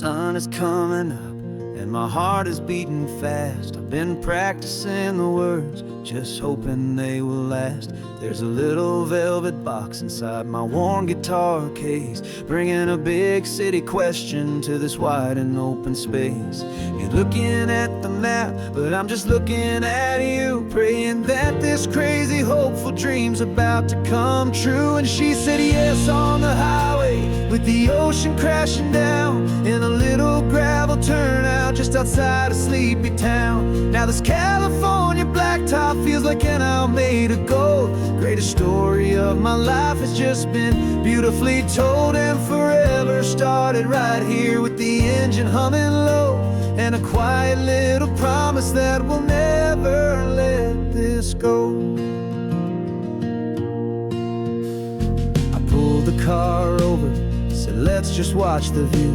sun is coming up and my heart is beating fast. I've been practicing the words, just hoping they will last. There's a little velvet box inside my worn guitar case, bringing a big city question to this wide and open space. You're looking at the map, but I'm just looking at you, praying that this crazy hopeful dream's about to come true. And she said yes on the highway, with the ocean crashing down in a little gravel turnout just outside of sleepy town. Now this California blacktop feels like an isle made of gold. Greatest story of my life has just been beautifully told, and forever started right here with the engine humming low, and a quiet little promise that we'll never let this go. I pulled the car over, said let's just watch the view.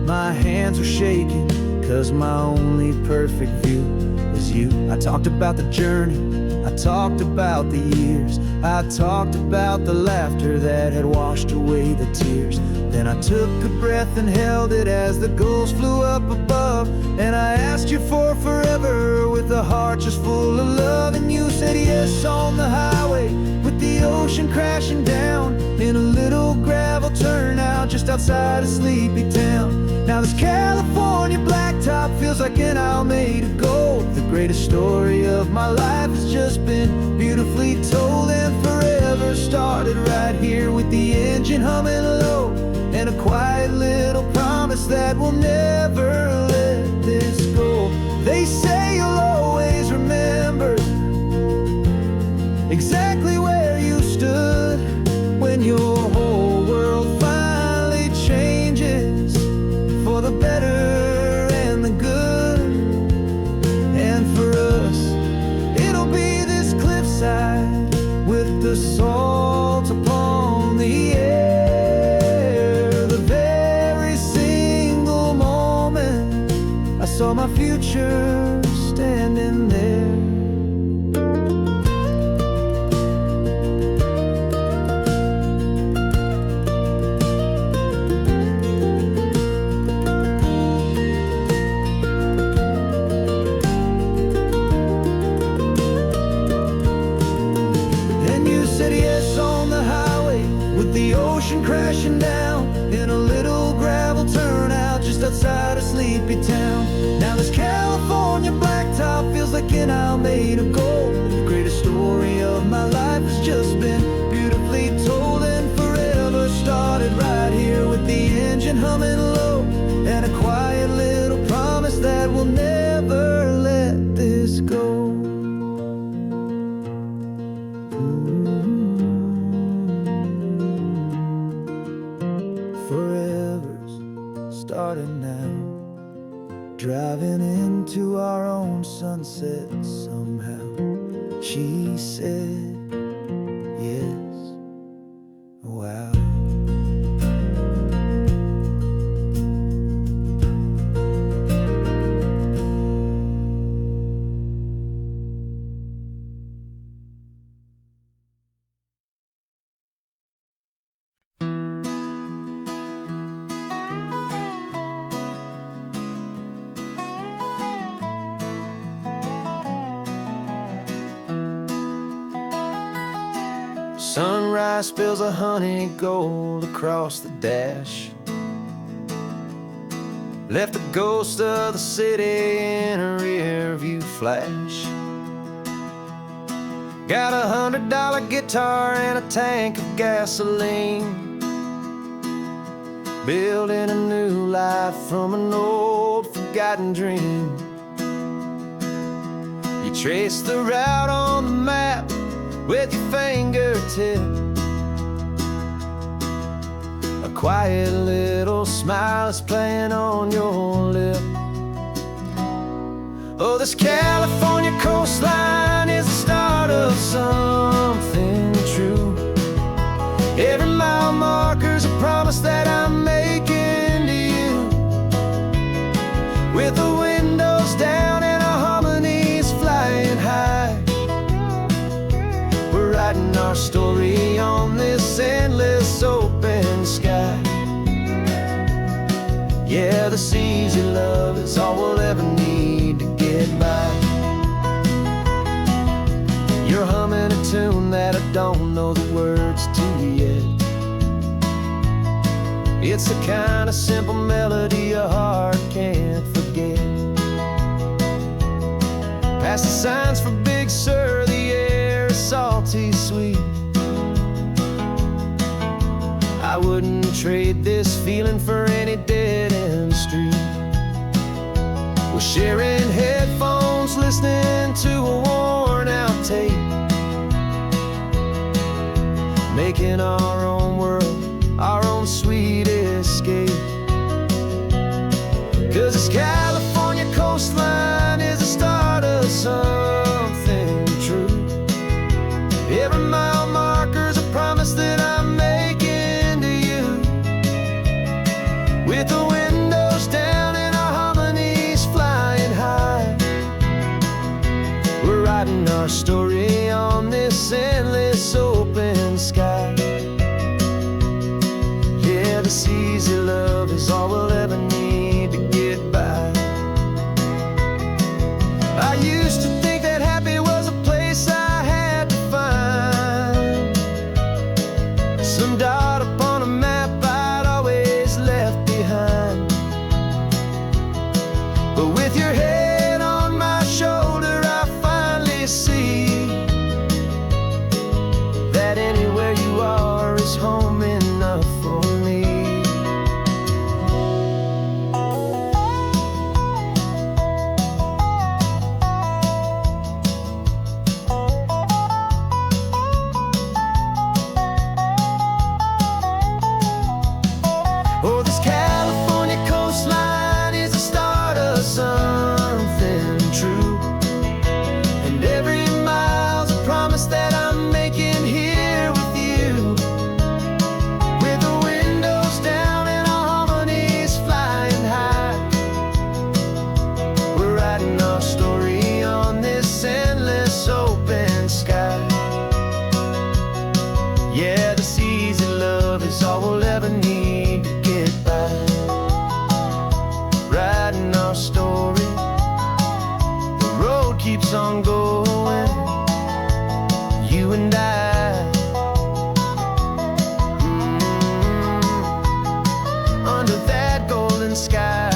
My hands were shaking, cause my only perfect view was you. I talked about the journey, I talked about the years, I talked about the laughter that had washed away the tears. Then I took a breath and held it as the gulls flew up above, and I asked you for forever with a heart just full of love. And you said yes on the highway, with the ocean crashing down in a little gravel turnout just outside of sleepy town. Now this California blacktop feels like an isle made of gold. The greatest story of my life has just been beautifully told, and forever started right here with the engine humming low, and a quiet little promise that we'll never let this go. They say you'll always remember exactly where you stood when your whole world finally changes for the better and the good. And for us, it'll be this cliffside with the salt upon the air. The very single moment I saw my future standing there. The ocean crashing down in a little gravel turnout just outside of sleepy town. Now this California blacktop feels like an isle made of gold. The greatest story of my life has just been beautifully told, and forever started right here with the engine humming low, and a quiet little promise that we'll never let this go. Forever's started now, driving into our own sunset somehow. She said yes, wow. Sunrise spills a honey gold across the dash, left the ghost of the city in a rear view flash. Got $100 guitar and a tank of gasoline, building a new life from an old forgotten dream. You trace the route on the map with your fingertip, a quiet little smile is playing on your lip. Oh, this California coastline is the start of something true. Every mile marker's a promise that I'm making to you, with the windows down and our harmonies flying high. We're writing our story on this endless open sky. Yeah, this easy love is all we'll ever need to get by. You're humming a tune that I don't know the words to yet. It's the kind of simple melody a heart can't forget. Past the signs for Big Sur, the air is salty sweet. I wouldn't trade this feeling for any dead-end street. We're sharing headphones, listening to a worn-out tape, making our own world, our own sweet escape. 'Cause this California coastline is the start of something true. Every mile marker's a promise that I'm making to you. With the windows down and our harmonies flying high, we're writing our story on this endless open sky. Yeah, this easy love is all we'll ever need to get by. I used to think that happy was a place I had to find, some dot upon a map I'd always left behind. But with your head on my shoulder, I finally see that anywhere you are is home enough for me. Oh, this California coastline is the start of something true. And every mile's a promise that I'm making here with you. With the windows down and our harmonies flying high, we're writing our story on this endless open sky. Yeah, this easy love is all we'll ever need to get by. Writing our story, the road keeps on going, you and I. Under that golden sky.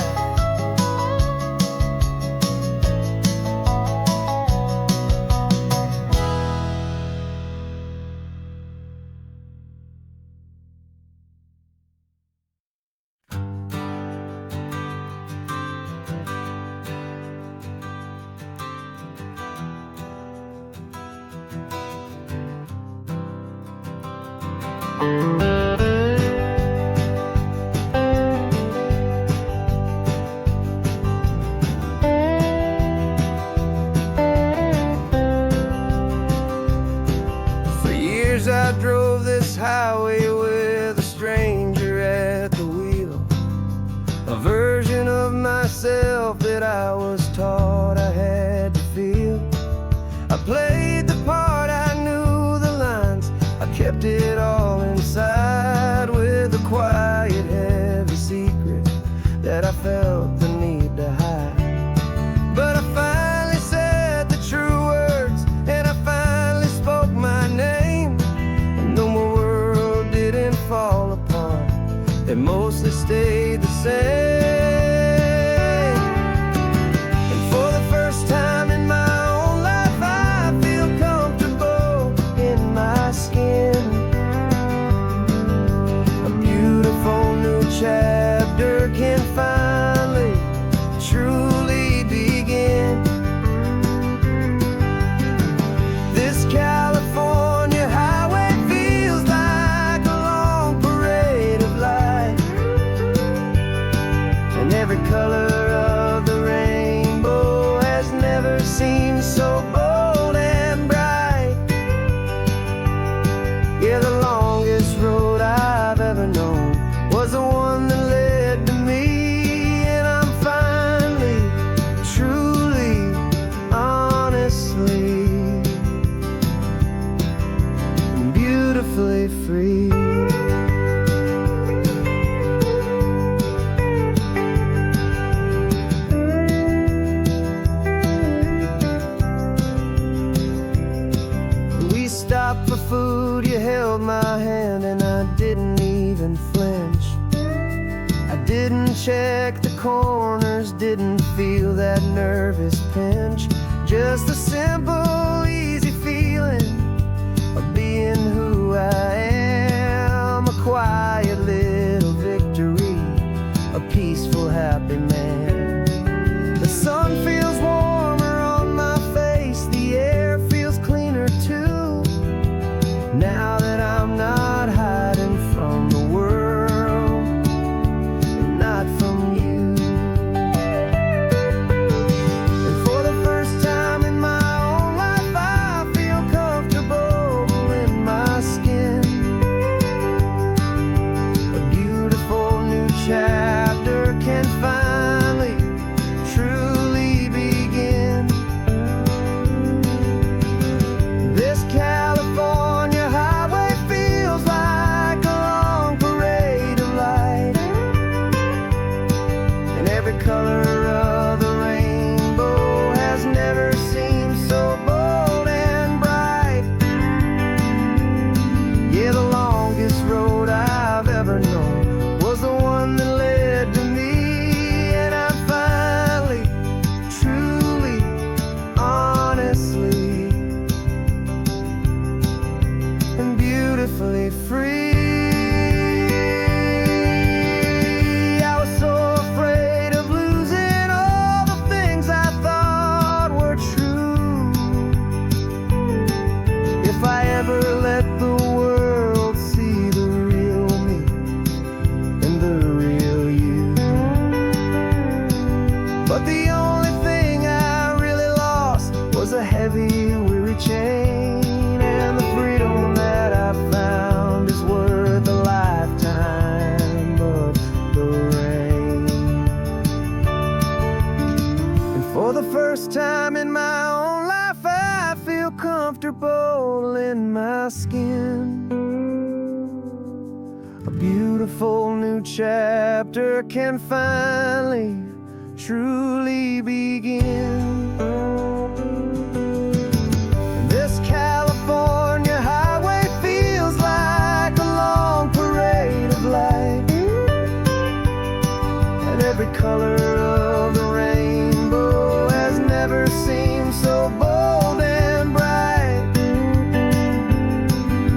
For years I drove this highway with a stranger at the wheel, a version of myself that I was taught I had to feel. I played the part, I knew the lines, I kept it all inside with a quiet, heavy secret that I felt the need to hide. But I finally said the true words, and I finally spoke my name. And though my world didn't fall apart, it mostly stayed the same. And for the first time in my own life, I feel comfortable in my skin. A beautiful new chapter can finally truly begin. This California highway feels like a long parade of light, and every color of the rainbow has never seemed so bold and bright. Yeah, the longest road I've ever known was the one that led to me, and I'm finally, truly, honestly, beautifully free. stopped for food, you held my hand and I didn't even flinch. I didn't check the corners, didn't feel that nervous pinch. Just a simple, easy feeling of being who I am. A quiet little victory, a peaceful, happy man. The sun feels warmer on my face, the air feels cleaner too. Now that I'm not hiding from the world, and not from you. And for the first time in my own life, I feel comfortable in my skin. A beautiful new chapter can finally, truly begin. This California highway feels like a long parade of light, and every color of the rainbow has never seemed so bold and bright. Yeah, the longest road I've ever known was the one that led to me, and I'm finally, truly, honestly, and beautifully free. I was so afraid of losing all the things I thought were true. If I ever let the world see the real me and the real you. But the only thing I really lost was a heavy, weary chain, and the freedom that I found is worth a lifetime of the rain. And for the first time in my own life, I feel comfortable in my skin. A beautiful new chapter can finally, truly begin. This California highway feels like a long parade of light, and every color of the rainbow has never seemed so bold and bright.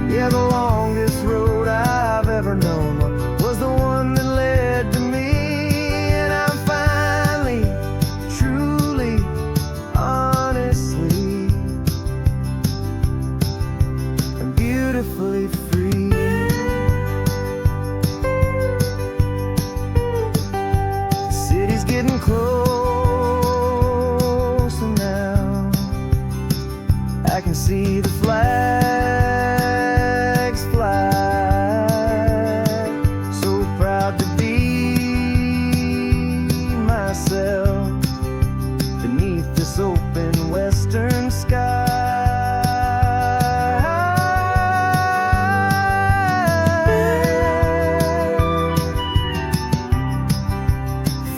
Yeah, the longest road I've ever known was the one that led to me, and I'm finally, truly, honestly, and beautifully free. The city's getting closer now. I can see the flags fly. So proud to be myself beneath this open western sky.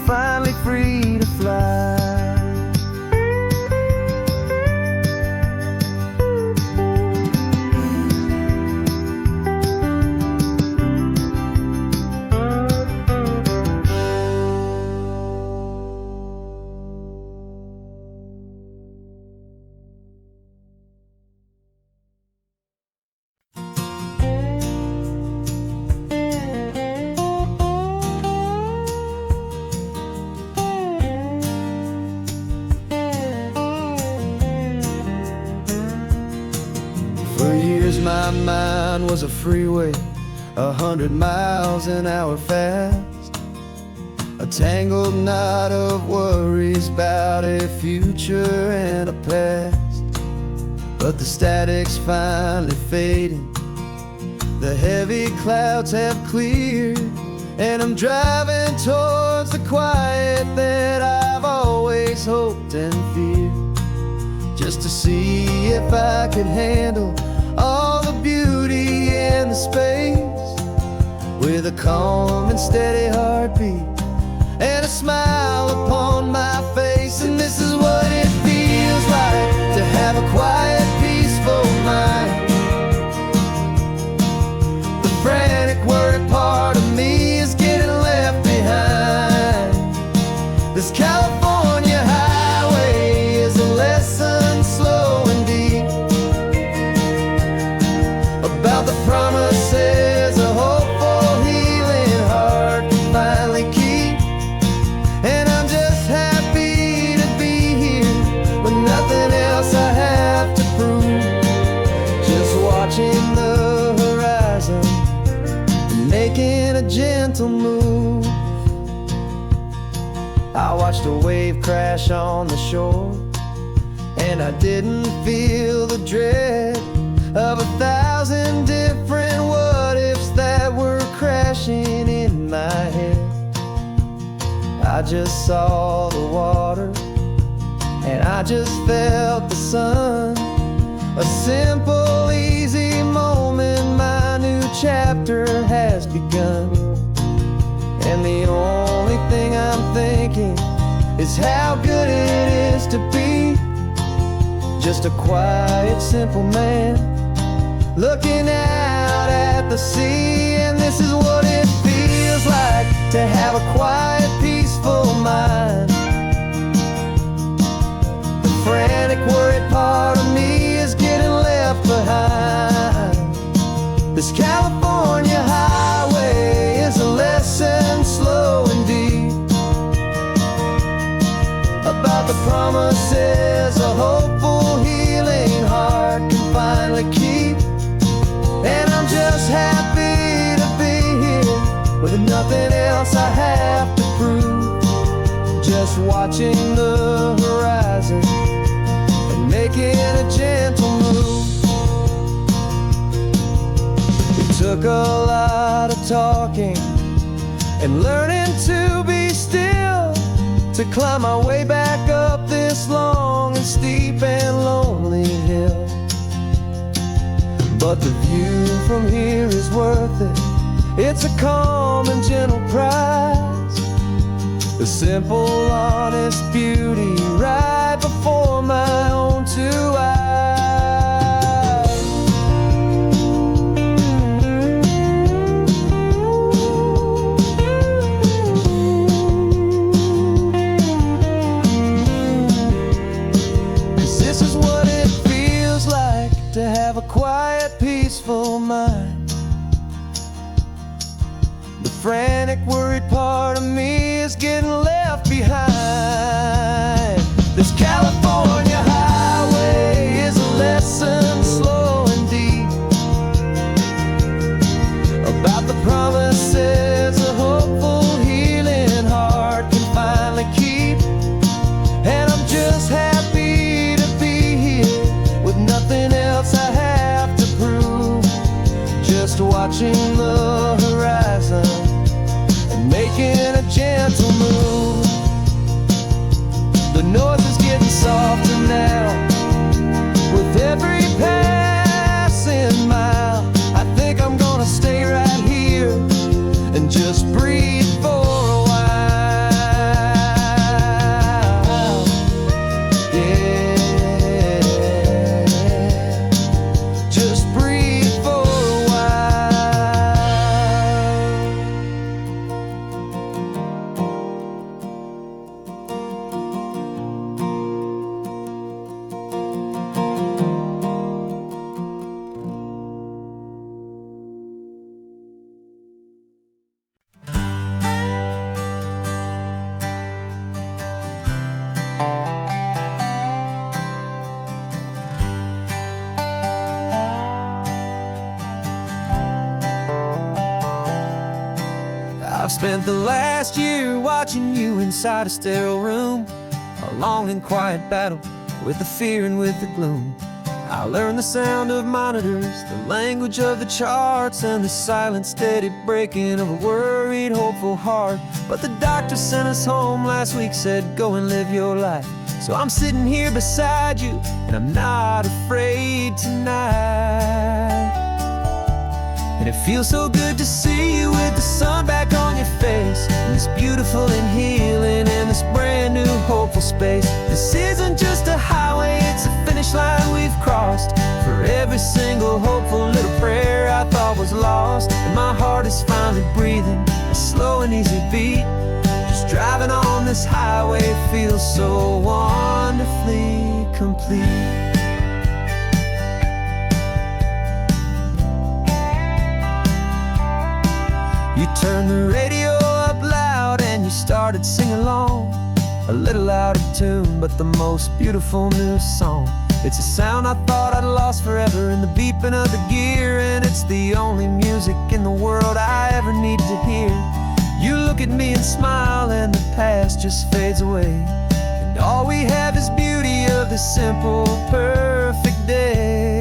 Finally free to fly. For years my mind was a freeway, 100 miles an hour fast, a tangled knot of worries about a future and a past. But the static's finally fading, the heavy clouds have cleared, and I'm driving towards the quiet that I've always hoped and feared. Just to see if I could handle all the beauty and the space, with a calm and steady heartbeat and a smile upon my face. And this is what it feels like to have a quiet, peaceful mind, watching the horizon, making a gentle move. I watched a wave crash on the shore, and I didn't feel the dread of 1,000 different what-ifs that were crashing in my head. I just saw the water, and I just felt the sun. A simple, easy moment, my new chapter has begun. And the only thing I'm thinking is how good it is to be just a quiet, simple man looking out at the sea. And this is what it feels like to have a quiet, peaceful mind. The frantic, worried part of me is getting left behind. This California highway is a lesson, slow and deep, about the promises a hopeful, healing heart can finally keep. And I'm just happy to be here with nothing else I have to prove, just watching the horizon and making a gentle move. It took a lot of talking and learning to be still to climb my way back up this long and steep and lonely hill. But the view from here is worth it. It's a calm and gentle prize, the simple, honest beauty right before my own two eyes. 'Cause this is what it feels like to have a quiet, peaceful mind. The frantic, worried part of me is getting left behind. This California highway is a lesson, slow and deep, about the promises a hopeful, healing heart can finally keep. And I'm just happy to be here with nothing else I have to prove, just watching the horizon and making a gentle move. The noise is getting softer now with every passing mile. I think I'm gonna stay right here and just breathe for a while. Yeah, just breathe for a while. I've spent the last year watching you inside a sterile room, a long and quiet battle with the fear and with the gloom. I learned the sound of monitors, the language of the charts, and the silent, steady breaking of a worried, hopeful heart. But the doctor sent us home last week, said go and live your life. So I'm sitting here beside you, and I'm not afraid tonight. And it feels so good to see you with the sun back on your face, and this beautiful and healing in this brand new hopeful space. This isn't just a highway, it's a finish line we've crossed. For every single hopeful little prayer I thought was lost, and my heart is finally breathing a slow and easy beat. Just driving on this highway feels so wonderfully complete. You turned the radio up loud and you started singing along, a little out of tune, but the most beautiful new song. It's a sound I thought I'd lost forever in the beeping of the gear. And it's the only music in the world I ever need to hear. You look at me and smile, and the past just fades away, and all we have is beauty of this simple, perfect day.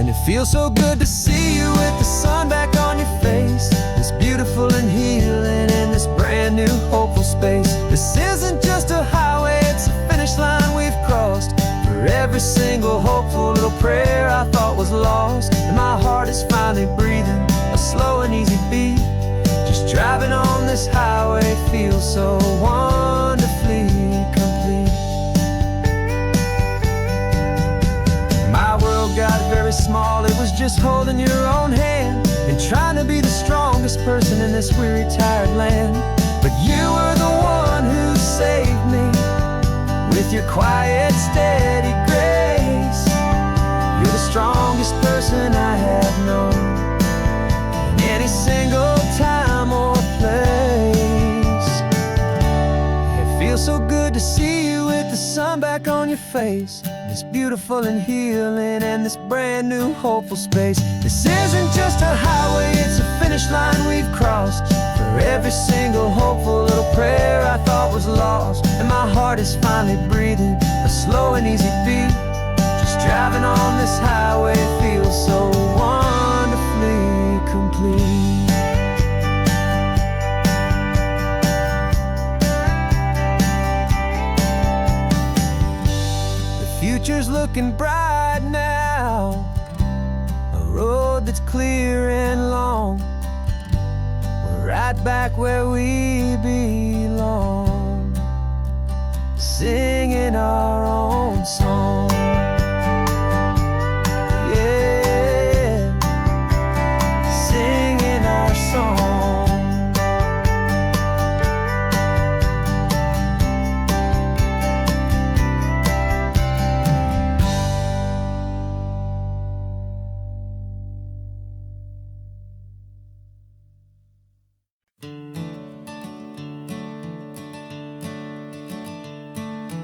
And it feels so good to see you with the sun back on your face, this beautiful and healing in this brand new hopeful space. This isn't just a highway, it's a finish line we've crossed. For every single hopeful little prayer I thought was lost, and my heart is finally breathing a slow and easy beat. Just driving on this highway feels so wonderfully complete. My world got very small, it was just holding your own hand and trying to be the strongest person in this weary, tired land. But you were the one who saved me with your quiet, steady grace. You're the strongest person I have known in any single time or place. It feels so good to see you with the sun back on your face, this beautiful and healing and this brand new hopeful space. This isn't just a highway, it's a finish line we've crossed. For every single hopeful little prayer I thought was lost, and my heart is finally breathing a slow and easy beat. Just driving on this highway feels so wonderfully complete. Future's looking bright now, a road that's clear and long. We're right back where we belong, singing our own song. Yeah, singing our song.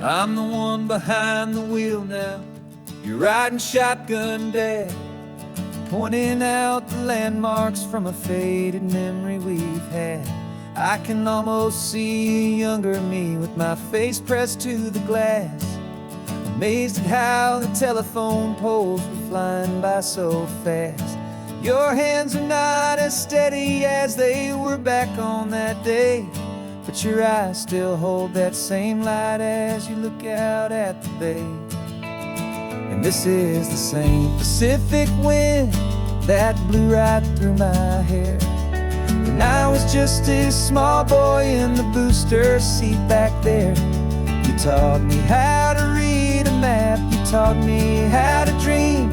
I'm the one behind the wheel now, you're riding shotgun, Dad, pointing out the landmarks from a faded memory we've had. I can almost see a younger me with my face pressed to the glass, amazed at how the telephone poles were flying by so fast. Your hands are not as steady as they were back on that day, but your eyes still hold that same light as you look out at the bay. And this is the same Pacific wind that blew right through my hair when I was just a small boy in the booster seat back there. You taught me how to read a map, you taught me how to dream,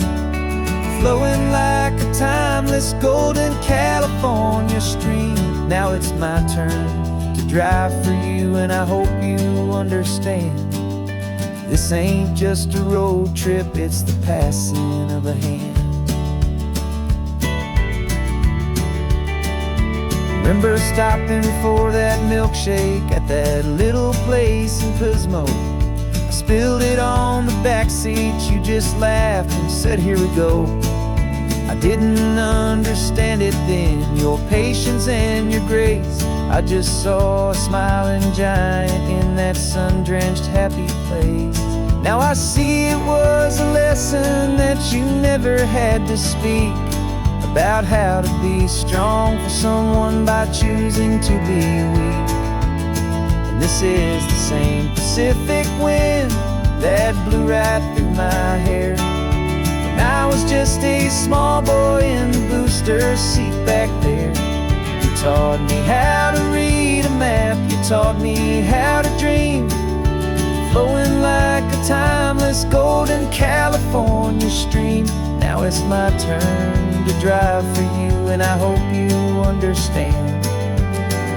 flowing like a timeless golden California stream. Now it's my turn to drive for you, and I hope you understand. This ain't just a road trip, it's the passing of a hand. Remember stopping for that milkshake at that little place in Pismo? I spilled it on the back seat, you just laughed and said, here we go. I didn't understand it then, your patience and your grace. I just saw a smiling giant in that sun-drenched happy place. Now I see it was a lesson that you never had to speak, about how to be strong for someone by choosing to be weak. And this is the same Pacific wind that blew right through my hair when I was just a small boy in the booster seat back there. You taught me how to read a map, you taught me how to dream, flowing like a timeless golden California stream. Now it's my turn to drive for you, and I hope you understand.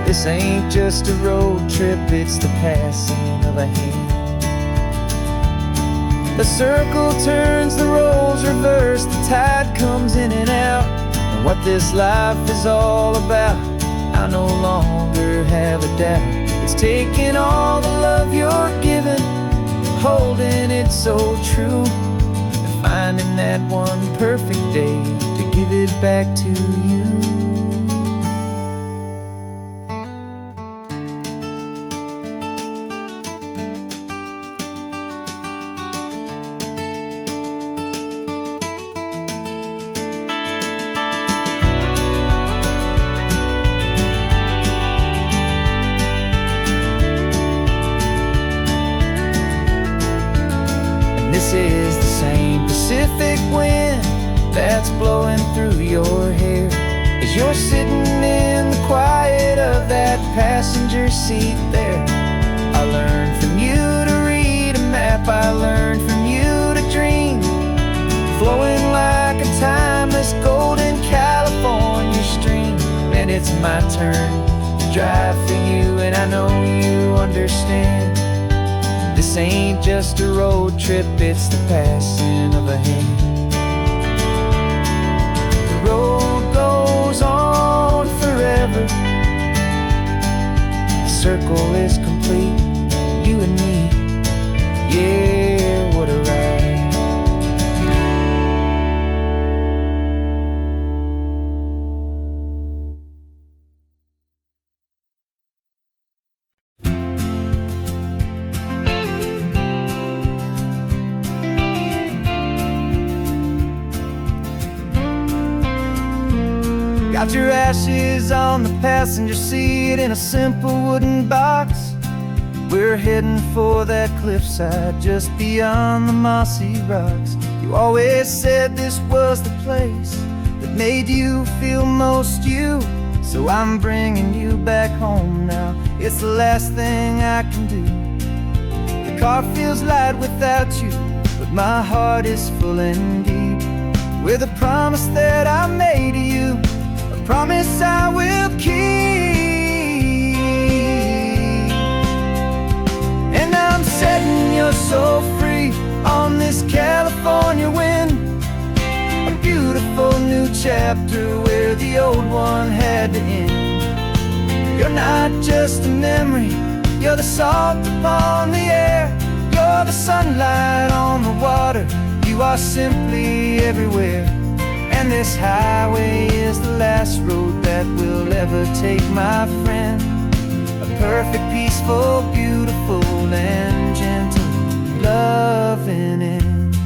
This ain't just a road trip, it's the passing of a hand. The circle turns, the roles reverse, the tide comes in and out. And what this life is all about, I no longer have a doubt. It's taking all the love you're giving, holding it so true, and finding that one perfect day to give it back to you. This is the same Pacific wind that's blowing through your hair as you're sitting in the quiet of that passenger seat there. I learned from you to read a map, I learned from you to dream, flowing like a timeless golden California stream. And it's my turn to drive for you, and I know you understand. This ain't just a road trip, it's the passing of a hand. The road goes on forever. The circle is complete, you and me. Yeah, what a ride. Got your ashes on the passenger seat in a simple wooden box. We're heading for that cliffside just beyond the mossy rocks. You always said this was the place that made you feel most you, so I'm bringing you back home now. It's the last thing I can do. The car feels light without you, but my heart is full and deep with a promise that I made to you, promise I will keep. And I'm setting you so free on this California wind, a beautiful new chapter where the old one had to end. You're not just a memory, you're the salt upon the air, you're the sunlight on the water, you are simply everywhere. And this highway is the last road that we'll ever take, my friend. A perfect, peaceful, beautiful, and gentle, loving end.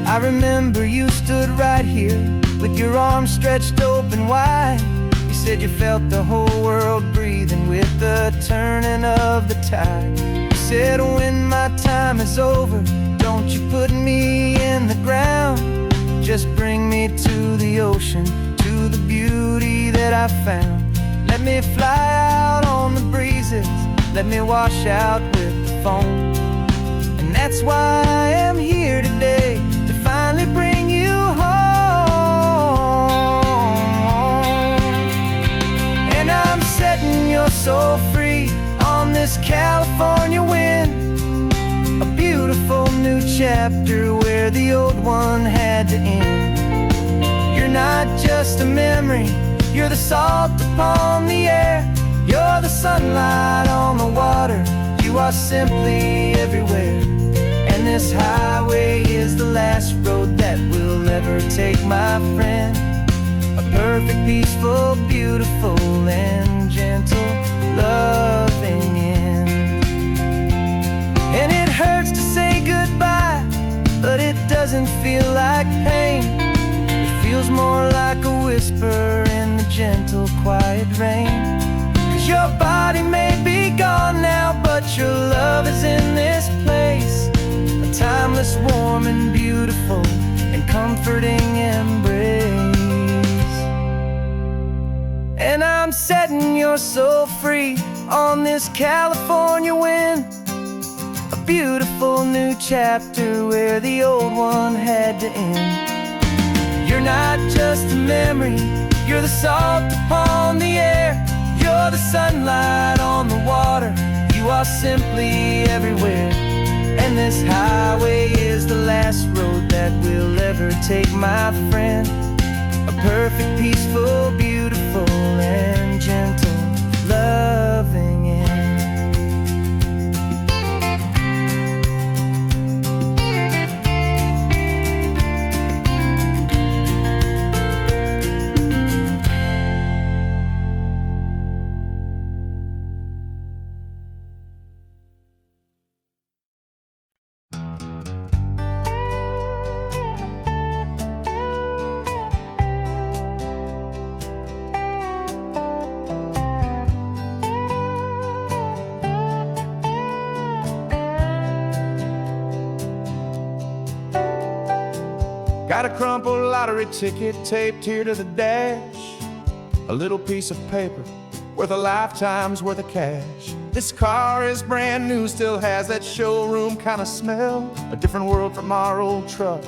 I remember you stood right here with your arms stretched open wide. You said you felt the whole world breathing with the turning of the tide. You said when my time is over, don't you put me in the ground, just bring me to the ocean, to the beauty that I found. Let me fly out on the breezes, let me wash out with the foam. And that's why I am here today, to finally bring you home. Setting you so free on this California wind, a beautiful new chapter where the old one had to end. You're not just a memory, you're the salt upon the air, you're the sunlight on the water, you are simply everywhere. And this highway is the last road that we'll ever take, my friend. A perfect, peaceful, beautiful, and gentle, loving end. And it hurts to say goodbye, but it doesn't feel like pain. It feels more like a whisper in the gentle, quiet rain. 'Cause your body may be gone now, but your love is in this place, a timeless, warm, and beautiful, and comforting embrace. And I'm setting your soul free on this California wind, a beautiful new chapter where the old one had to end. You're not just a memory, you're the salt upon the air, you're the sunlight on the water, you are simply everywhere. And this highway is the last road that we'll ever take, my friend. A perfect, peaceful, beautiful, and gentle, loving end. Got a crumpled lottery ticket taped here to the dash, a little piece of paper worth a lifetime's worth of cash. This car is brand new, still has that showroom kind of smell, a different world from our old truck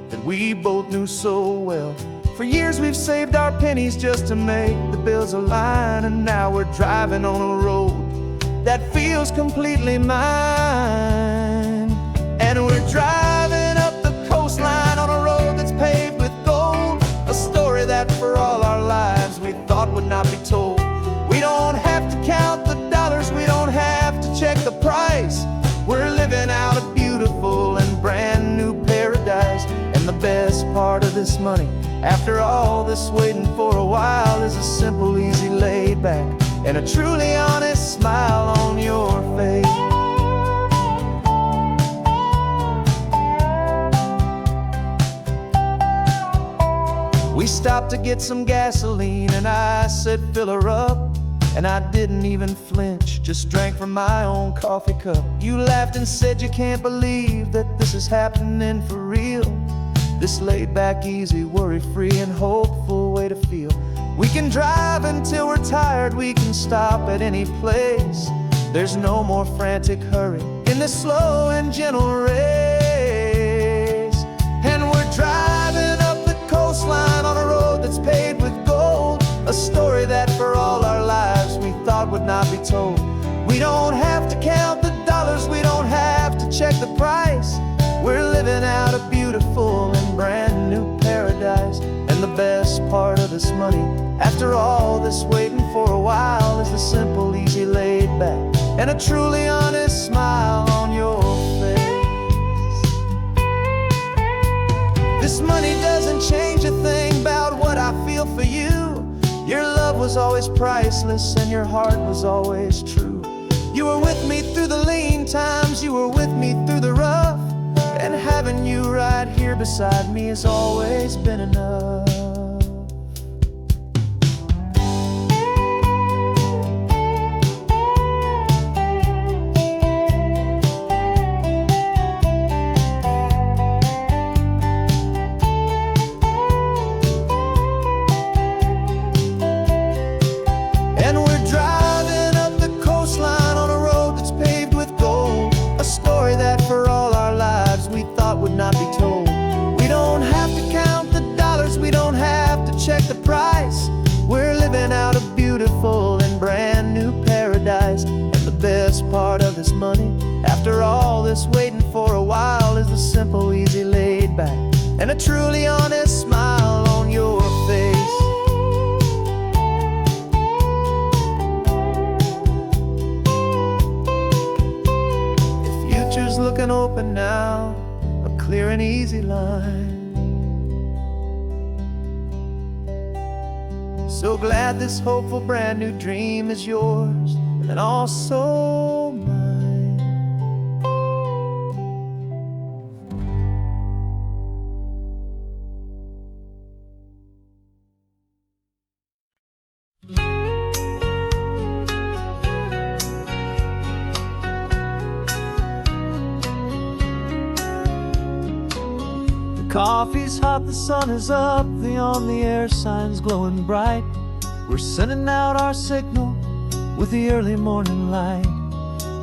that we both knew so well. For years we've saved our pennies just to make the bills align, and now we're driving on a road that feels completely mine. And we're driving up the coastline on a road that's paved with gold, a story that for all our lives we thought would not be told. We don't have to count the dollars, we don't have to check the price. We're living out a beautiful and brand new paradise. And the best part of this money, after all this waiting for a while, is a simple, easy, laid back, and a truly honest smile on your face. We stopped to get some gasoline, and I said, fill her up. And I didn't even flinch, just drank from my own coffee cup. You laughed and said you can't believe that this is happening for real. This laid back, easy, worry-free, and hopeful way to feel. We can drive until we're tired, we can stop at any place. There's no more frantic hurry in this slow and gentle race. And we're driving up the coastline on a road that's paved with gold, a story that for all our lives we thought would not be told. We don't have to count the dollars, we don't have to check the price. We're living out a beautiful and brand new paradise. And the best part of this money, after all this waiting for a while, is the simple, easy, laid back, and a truly honest smile on your face. This money doesn't change a thing about what I feel for you. Your love was always priceless and your heart was always true. You were with me through the lean times, you were with me through the rough, and having you right here beside me has always been enough. Not be told. We don't have to count the dollars, we don't have to check the price. We're living out a beautiful and brand new paradise. And the best part of this money, after all this waiting for a while, is the simple, easy, laid back, and a truly honest smile on your face. The future's looking open now, clear and easy line. So glad this hopeful brand new dream is yours, and also mine. Coffee's hot, the sun is up, the on-the-air sign's glowing bright. We're sending out our signal with the early morning light.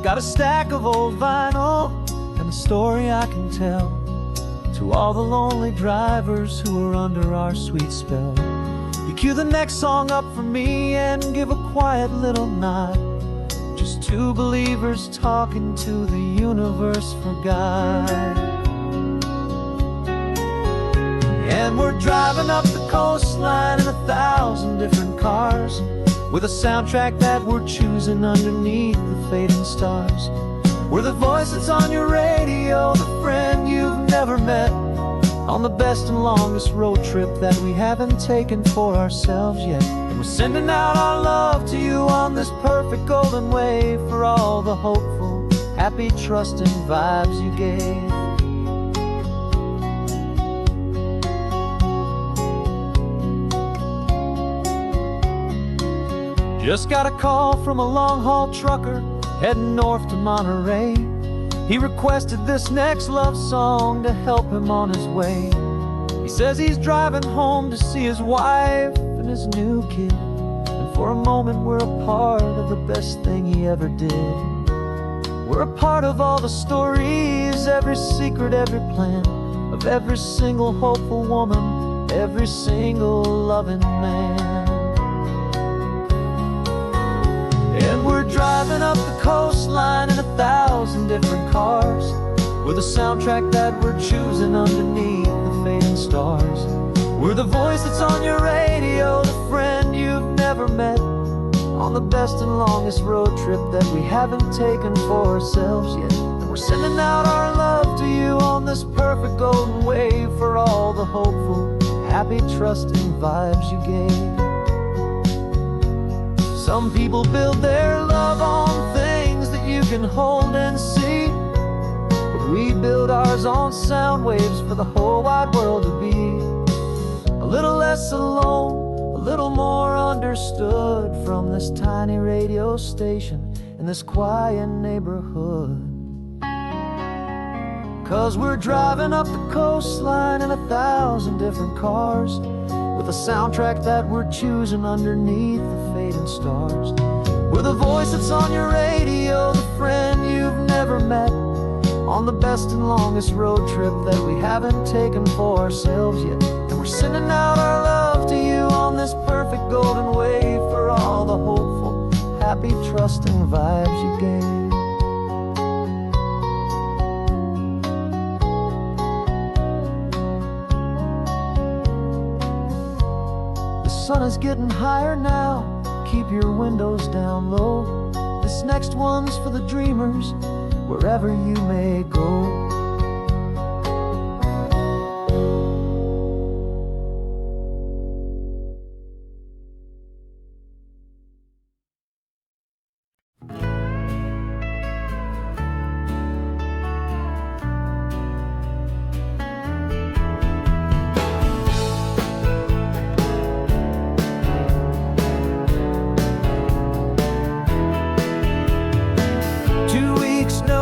Got a stack of old vinyl and a story I can tell to all the lonely drivers who are under our sweet spell. You cue the next song up for me and give a quiet little nod. Just two believers talking to the universe for God. And And we're driving up the coastline in 1,000 different cars, with a soundtrack that we're choosing underneath the fading stars. We're the voice that's on your radio, the friend you've never met, on the best and longest road trip that we haven't taken for ourselves yet. And we're sending out our love to you on this perfect golden wave, for all the hopeful, happy, trusting vibes you gave. Just got a call from a long-haul trucker heading north to Monterey. He requested this next love song to help him on his way. He says he's driving home to see his wife and his new kid, and for a moment we're a part of the best thing he ever did. We're a part of all the stories, every secret, every plan, of every single hopeful woman, every single loving man. And we're driving up the coastline in 1,000 different cars, with a soundtrack that we're choosing underneath the fading stars. We're the voice that's on your radio, the friend you've never met, on the best and longest road trip that we haven't taken for ourselves yet. And we're sending out our love to you on this perfect golden wave, for all the hopeful, happy, trusting vibes you gave. Some people build their love on things that you can hold and see, but we build ours on sound waves for the whole wide world to be a little less alone, a little more understood, from this tiny radio station in this quiet neighborhood. 'Cause we're driving up the coastline in 1,000 different cars, with a soundtrack that we're choosing underneath the fading stars. We're the voice that's on your radio, the friend you've never met, on the best and longest road trip that we haven't taken for ourselves yet. And we're sending out our love to you on this perfect golden wave, for all the hopeful, happy, trusting vibes you gave. The sun is getting higher now, keep your windows down low. This next one's for the dreamers, wherever you may go.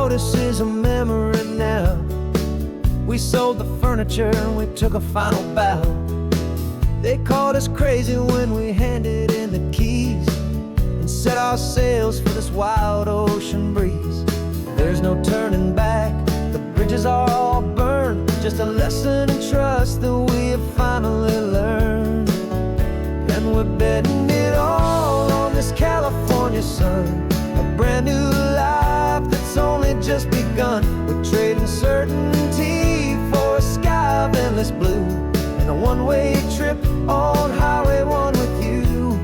This is a memory now. We sold the furniture and we took a final bow. They called us crazy when we handed in the keys and set our sails for this wild ocean breeze. There's no turning back, the bridges are all burned, just a lesson in trust that we have finally learned. And we're betting it all on this California sun, a brand new life that's only just begun. We're trading certainty for a sky of endless blue, and a one-way trip on Highway 1 with you.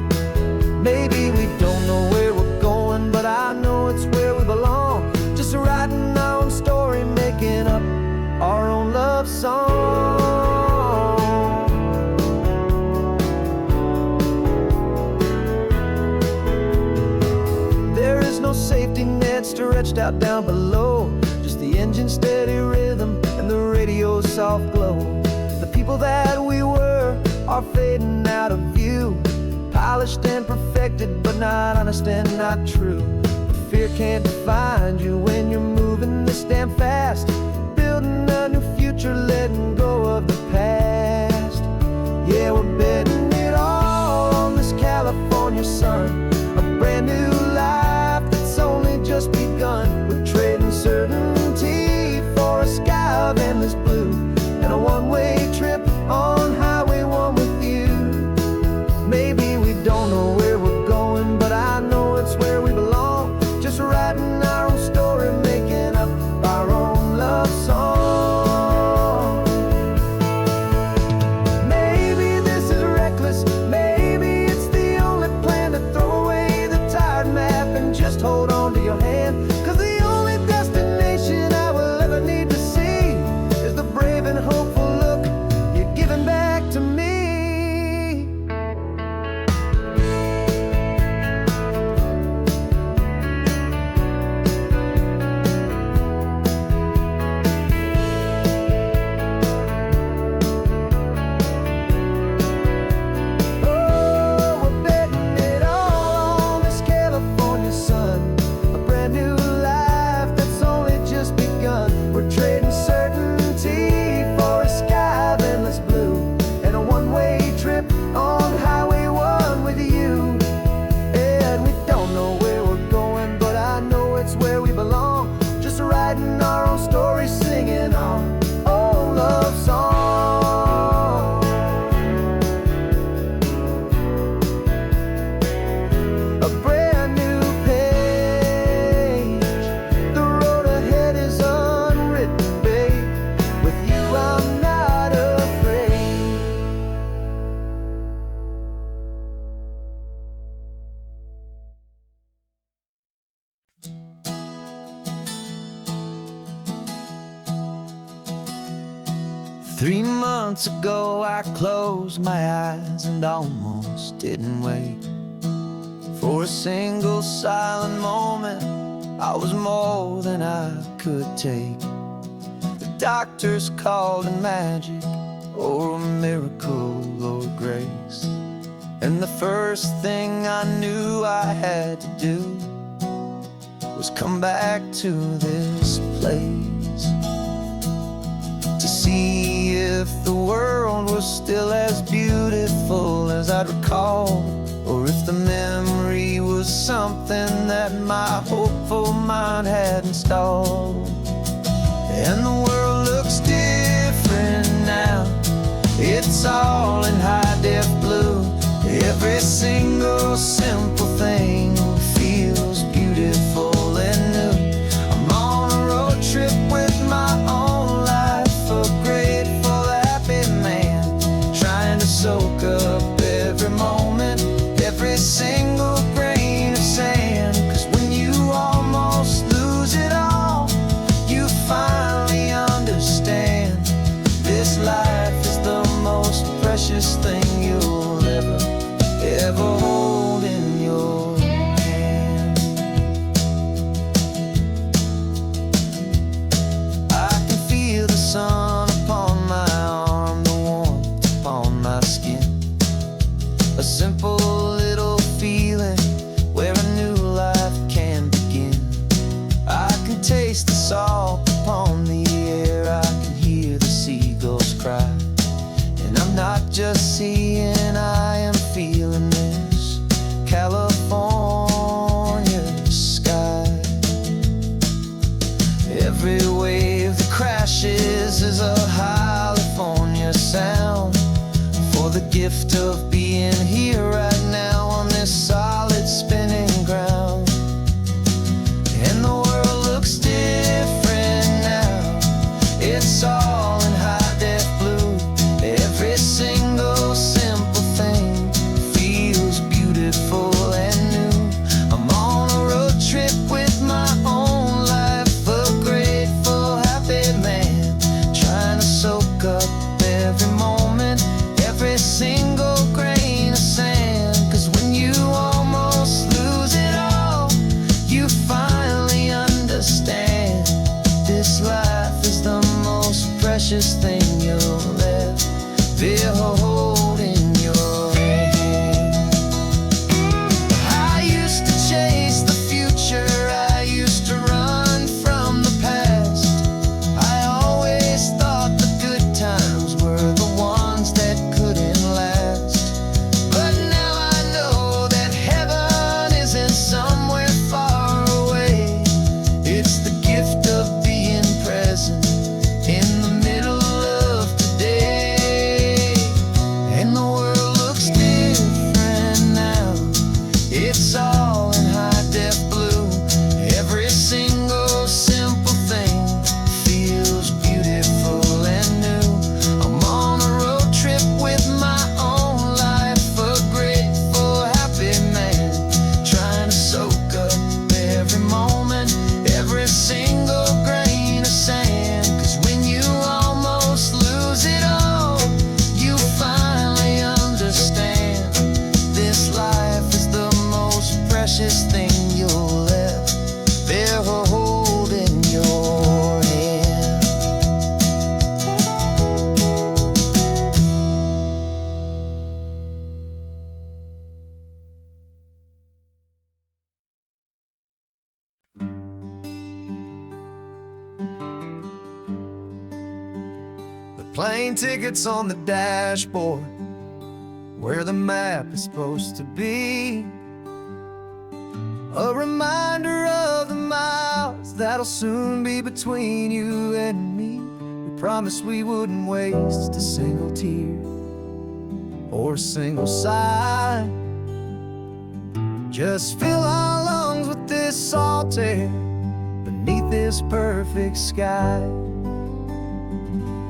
Maybe we don't know where we're going, but I know it's where we belong. Just writing our own story, making up our own love song. There is no safety net stretched out down below, just the engine's steady rhythm and the radio's soft glow. The people that we were are fading out of view, polished and perfected, but not honest and not true. Fear can't define you when you're moving this damn fast, building a new future, letting go of the past. Yeah, we're betting it all on this California sun, a brand new life that's only just begun. We're trading certainty for a sky of endless blue, and a one-way trip on Highway 1 with you. Maybe we don't know where we're going, but I know it's where we belong. Just writing our own story, making up our own love song. just hold on to your hand. 'Cause the only destination I will ever need to see is the brave and hopeful look you're giving back to me. 3 months ago I closed my eyes and almost didn't wait for a single silent moment. I was more than I could take. The doctors called it magic, or a miracle, or grace. And the first thing I knew I had to do was come back to this place, to see if the world was still as beautiful as I'd recall, or if the memory was something that my hopeful mind had installed. And the world looks different now. It's all in high-def blue. Every single simple thing feels beautiful and new. I'm on a road trip with my own life, a grateful, happy man, trying to soak up every moment, every single grain of sand. 'Cause when you almost lose it all, you finally understand this life is the most precious thing you'll ever hold in your hand. I can feel the sun upon my arm, the warmth upon my skin, a simple little feeling where a new life can begin. I can taste the salt upon the air, I can hear the seagulls cry, and I'm not just seeing, I am feeling this California sky. Every wave that crashes is a California sound, for the gift of being here right now on this solid spinning ground. And the world looks different now. It's all in high-def blue. Every single simple thing feels beautiful and new. I'm on a road trip with my own life, a grateful, happy man, trying to soak up every moment, every single grain of sand. 'Cause when you almost lose it all, you finally understand this life is the most precious thing you'll ever hold in your hand. I used to chase the future, I used to run from the past. I always thought the good times were the ones that couldn't last. But now I know that heaven isn't somewhere far away. It's the gift of being present in the middle of today. And the world looks different now. It's all in high-def blue. Every single simple thing feels beautiful and new. I'm on a road trip with my own life, a grateful, happy man, trying to soak up plane tickets on the dashboard, where the map is supposed to be. A reminder of the miles that'll soon be between you and me. We promised we wouldn't waste a single tear or a single sigh. Just fill our lungs with this salt air beneath this perfect sky.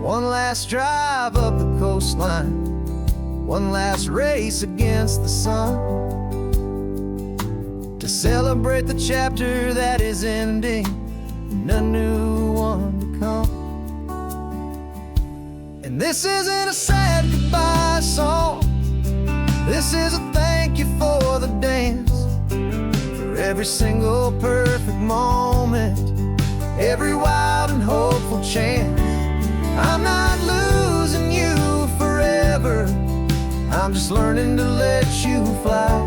One last drive up the coastline, one last race against the sun, to celebrate the chapter that is ending and a new one to come. And this isn't a sad goodbye song, this is a thank you for the dance, for every single perfect moment, every wild and hopeful chance. I'm not losing you forever, I'm just learning to let you fly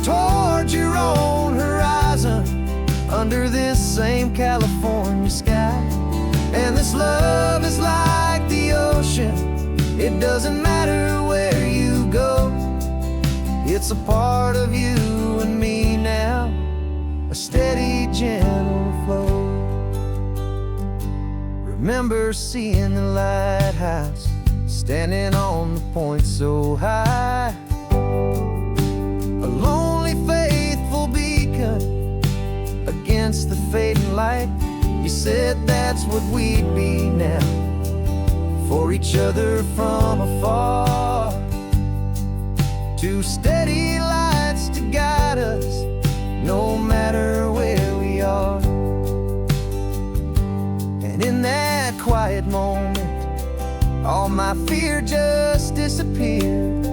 towards your own horizon, under this same California sky. And this love is like the ocean, it doesn't matter where you go, it's a part of you and me now, a steady, gentle flow. Remember seeing the lighthouse, standing on the point so high, a lonely, faithful beacon against the fading light. You said that's what we'd be now, for each other from afar. Two steady lights to guide us, no matter where we are. And in that quiet moment, all my fear just disappeared,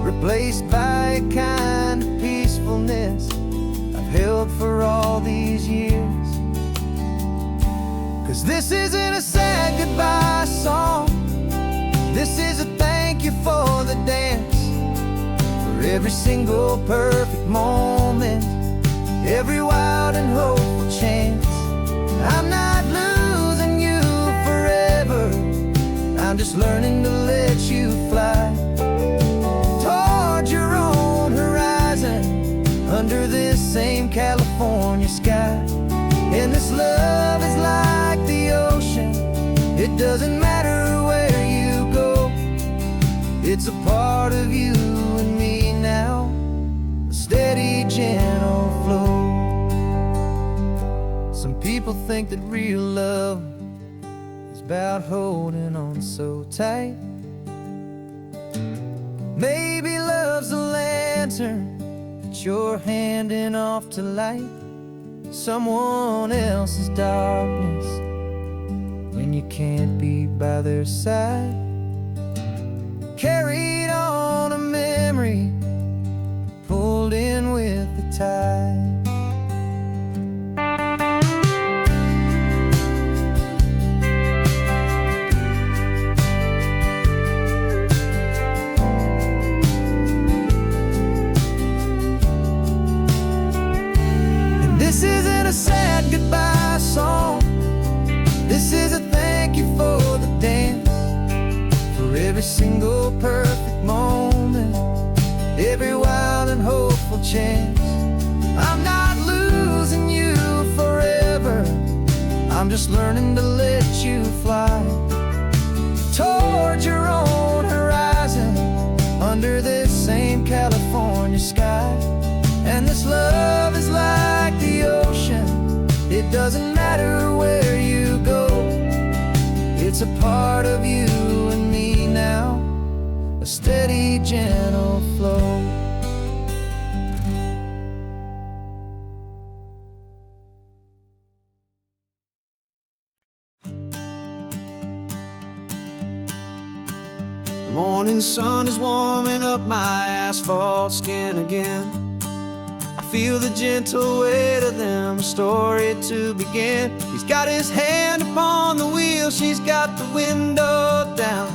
replaced by a kind of peacefulness I've held for all these years. 'Cause this isn't a sad goodbye song, this is a thank you for the dance, for every single perfect moment, every wild and hopeful chance. I'm not losing you forever, I'm just learning to let you fly towards your own horizon, under this same California sky. And this love is like the ocean, it doesn't matter where you go, it's a part of you and me now, a steady, gentle flow. Some people think that real love is about holding on so tight. Maybe love's a lantern that you're handing off to light someone else's darkness when you can't be by their side. Carried on a memory, pulled in with the tide. This isn't a sad goodbye song, this is a thank you for the dance, for every single perfect moment, every wild and hopeful chance. I'm not losing you forever, I'm just learning to let you fly towards your own horizon, under this same California sky. And this love is like the ocean, it doesn't matter where you go, it's a part of you and me now, a steady, gentle flow. The morning sun is warming up my asphalt skin again. Feel the gentle weight of them, a story to begin. He's got his hand upon the wheel, she's got the window down.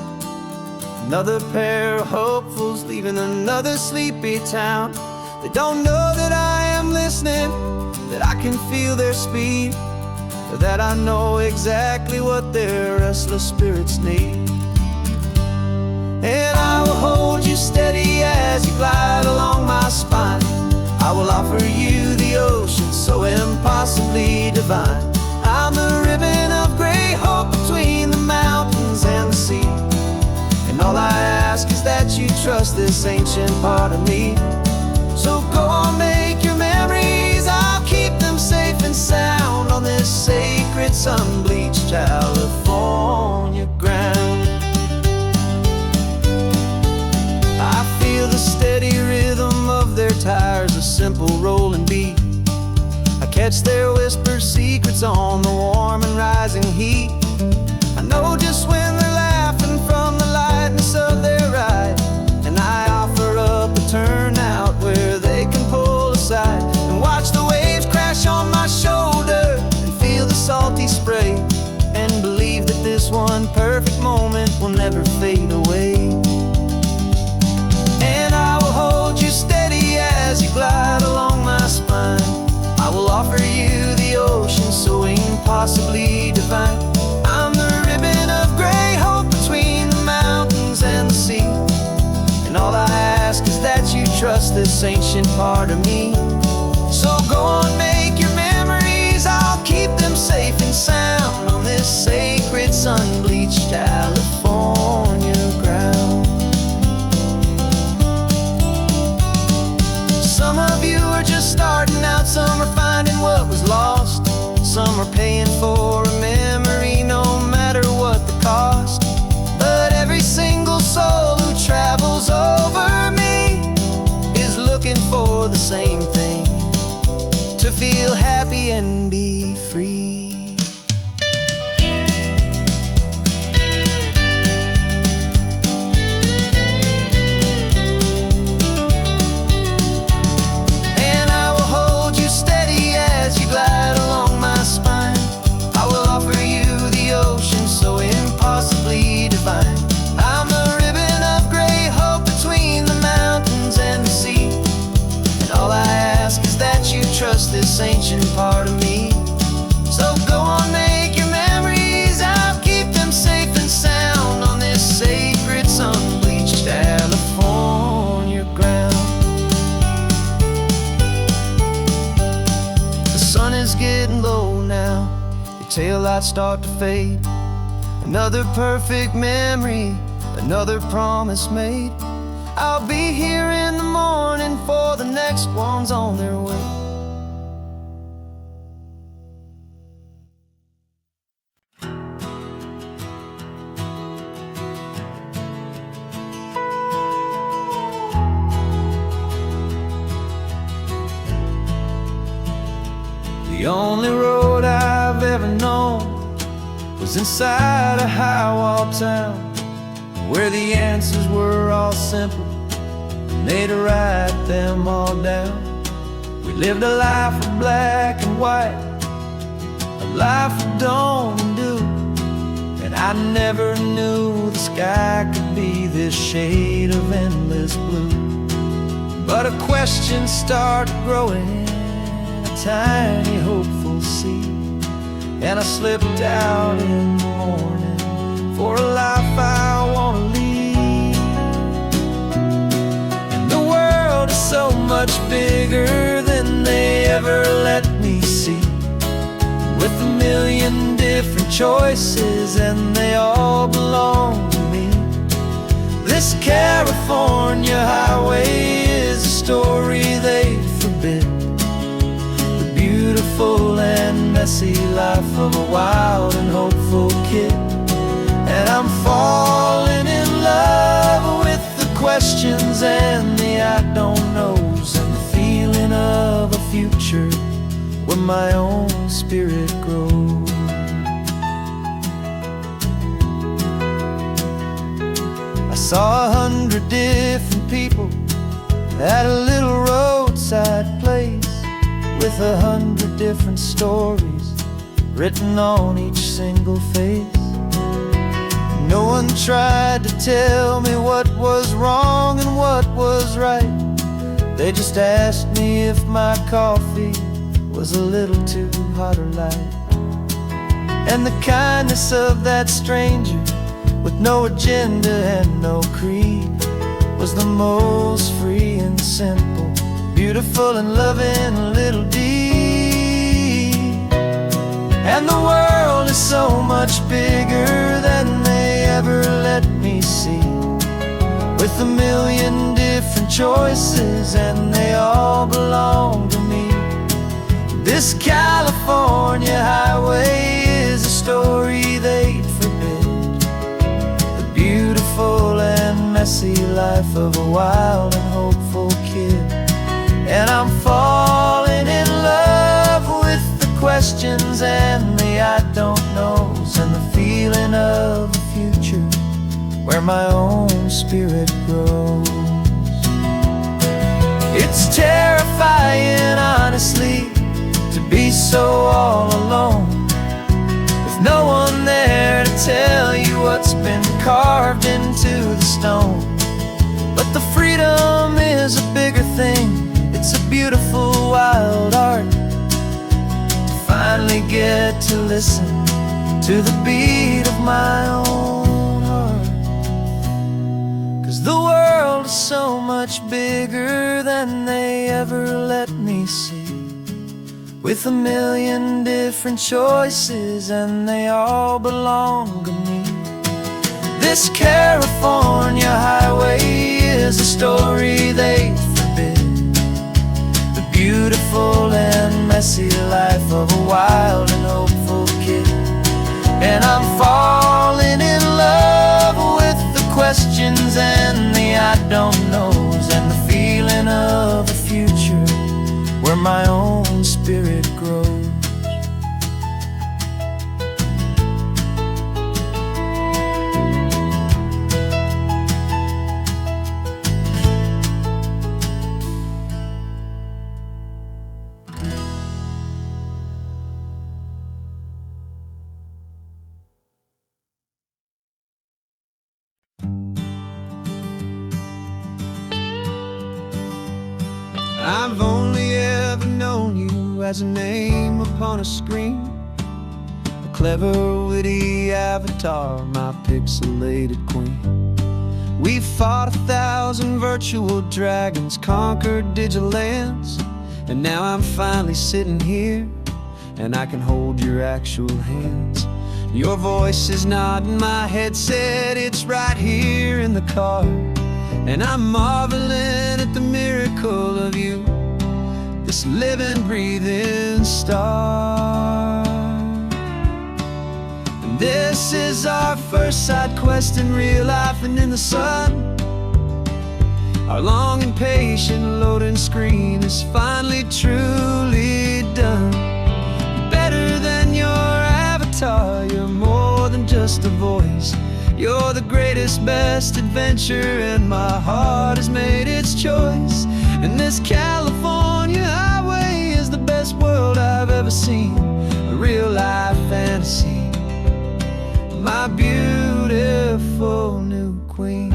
Another pair of hopefuls leaving another sleepy town. They don't know that I am listening, that I can feel their speed, that I know exactly what their restless spirits need. And I will hold you steady as you glide along my spine. I will offer you the ocean so impossibly divine. I'm the ribbon of gray hope between the mountains and the sea. And all I ask is that you trust this ancient part of me. So go on, make your memories, I'll keep them safe and sound on this sacred sun-bleached California ground. I feel the steady rhythm of their tires, a simple rolling beat. I catch their whispered secrets on the warm and rising heat. I know just when they're laughing from the lightness of their ride, and I offer up a turnout where they can pull aside and watch the waves crash on my shoulder and feel the salty spray, and believe that this one perfect moment will never fade away. And I will hold you steady as you glide along my spine. I will offer you the ocean so impossibly divine. I'm the ribbon of gray hope between the mountains and the sea. And all I ask is that you trust this ancient part of me. So go on, make your memories, I'll keep them safe and sound on this sacred sun-bleached California ground. Some of you are just starting out, some are finding what was lost, some are paying for a memory no matter what the cost. But every single soul who travels over me is looking for the same thing, to feel happy and be free. I'm the ribbon of gray hope between the mountains and the sea. And all I ask is that you trust this ancient part of me. So go on, make your memories, I'll keep them safe and sound on this sacred sun-bleached California ground. The sun is getting low now, your taillights start to fade. Another perfect memory, another promise made. I'll be here in the morning for the next ones on their way. The only road I've ever known was inside a high-wall town, where the answers were all simple and they'd write them all down. We lived a life of black and white, a life of dawn and dew, and I never knew the sky could be this shade of endless blue. But a question started growing, a tiny hopeful seed, and I slipped out in the morning for a life I want to lead. And the world is so much bigger than they ever let me see, with a million different choices and they all belong to me. This California highway is a story they forbid, the beautiful and messy life of a wild and hopeful kid. And I'm falling in love with the questions and the I don't knows, and the feeling of a future where my own spirit grows. I saw 100 different people at a little roadside place, with 100 different stories written on each single face. No one tried to tell me what was wrong and what was right. They just asked me if my coffee was a little too hot or light. And the kindness of that stranger, with no agenda and no creed, was the most free and simple, beautiful and loving little deed. And the world is so much bigger than they ever let me see, with a million different choices and they all belong to me. This California highway is a story they'd forbid, the beautiful and messy life of a wild and hopeful kid. And I'm falling in love with the questions and the I don't knows, and the feeling of a future where my own spirit grows. It's terrifying, honestly, to be so all alone, with no one there to tell you what's been carved into the stone. But the freedom is a bigger thing, it's a beautiful wild art, to finally get to listen to the beat of my own heart. 'Cause the world is so much bigger than they ever let me see, with a million different choices and they all belong to me. This California highway is a story they forbid, the beautiful and messy life of a wild and hopeful kid. And I'm falling in love with the questions and the I don't knows, and the feeling of a future where my own spirit grows. I've only ever known you as a name upon a screen, a clever, witty avatar, my pixelated queen. We fought 1,000 virtual dragons, conquered digital lands, and now I'm finally sitting here, and I can hold your actual hands. Your voice is not in my headset, it's right here in the car, and I'm marveling at the miracle of you, this living, breathing star. And this is our first side quest in real life and in the sun. Our long and patient loading screen is finally truly done. You're better than your avatar, you're more than just a voice. You're the greatest, best adventure, and my heart has made its choice. And this California highway is the best world I've ever seen, a real-life fantasy, my beautiful new queen.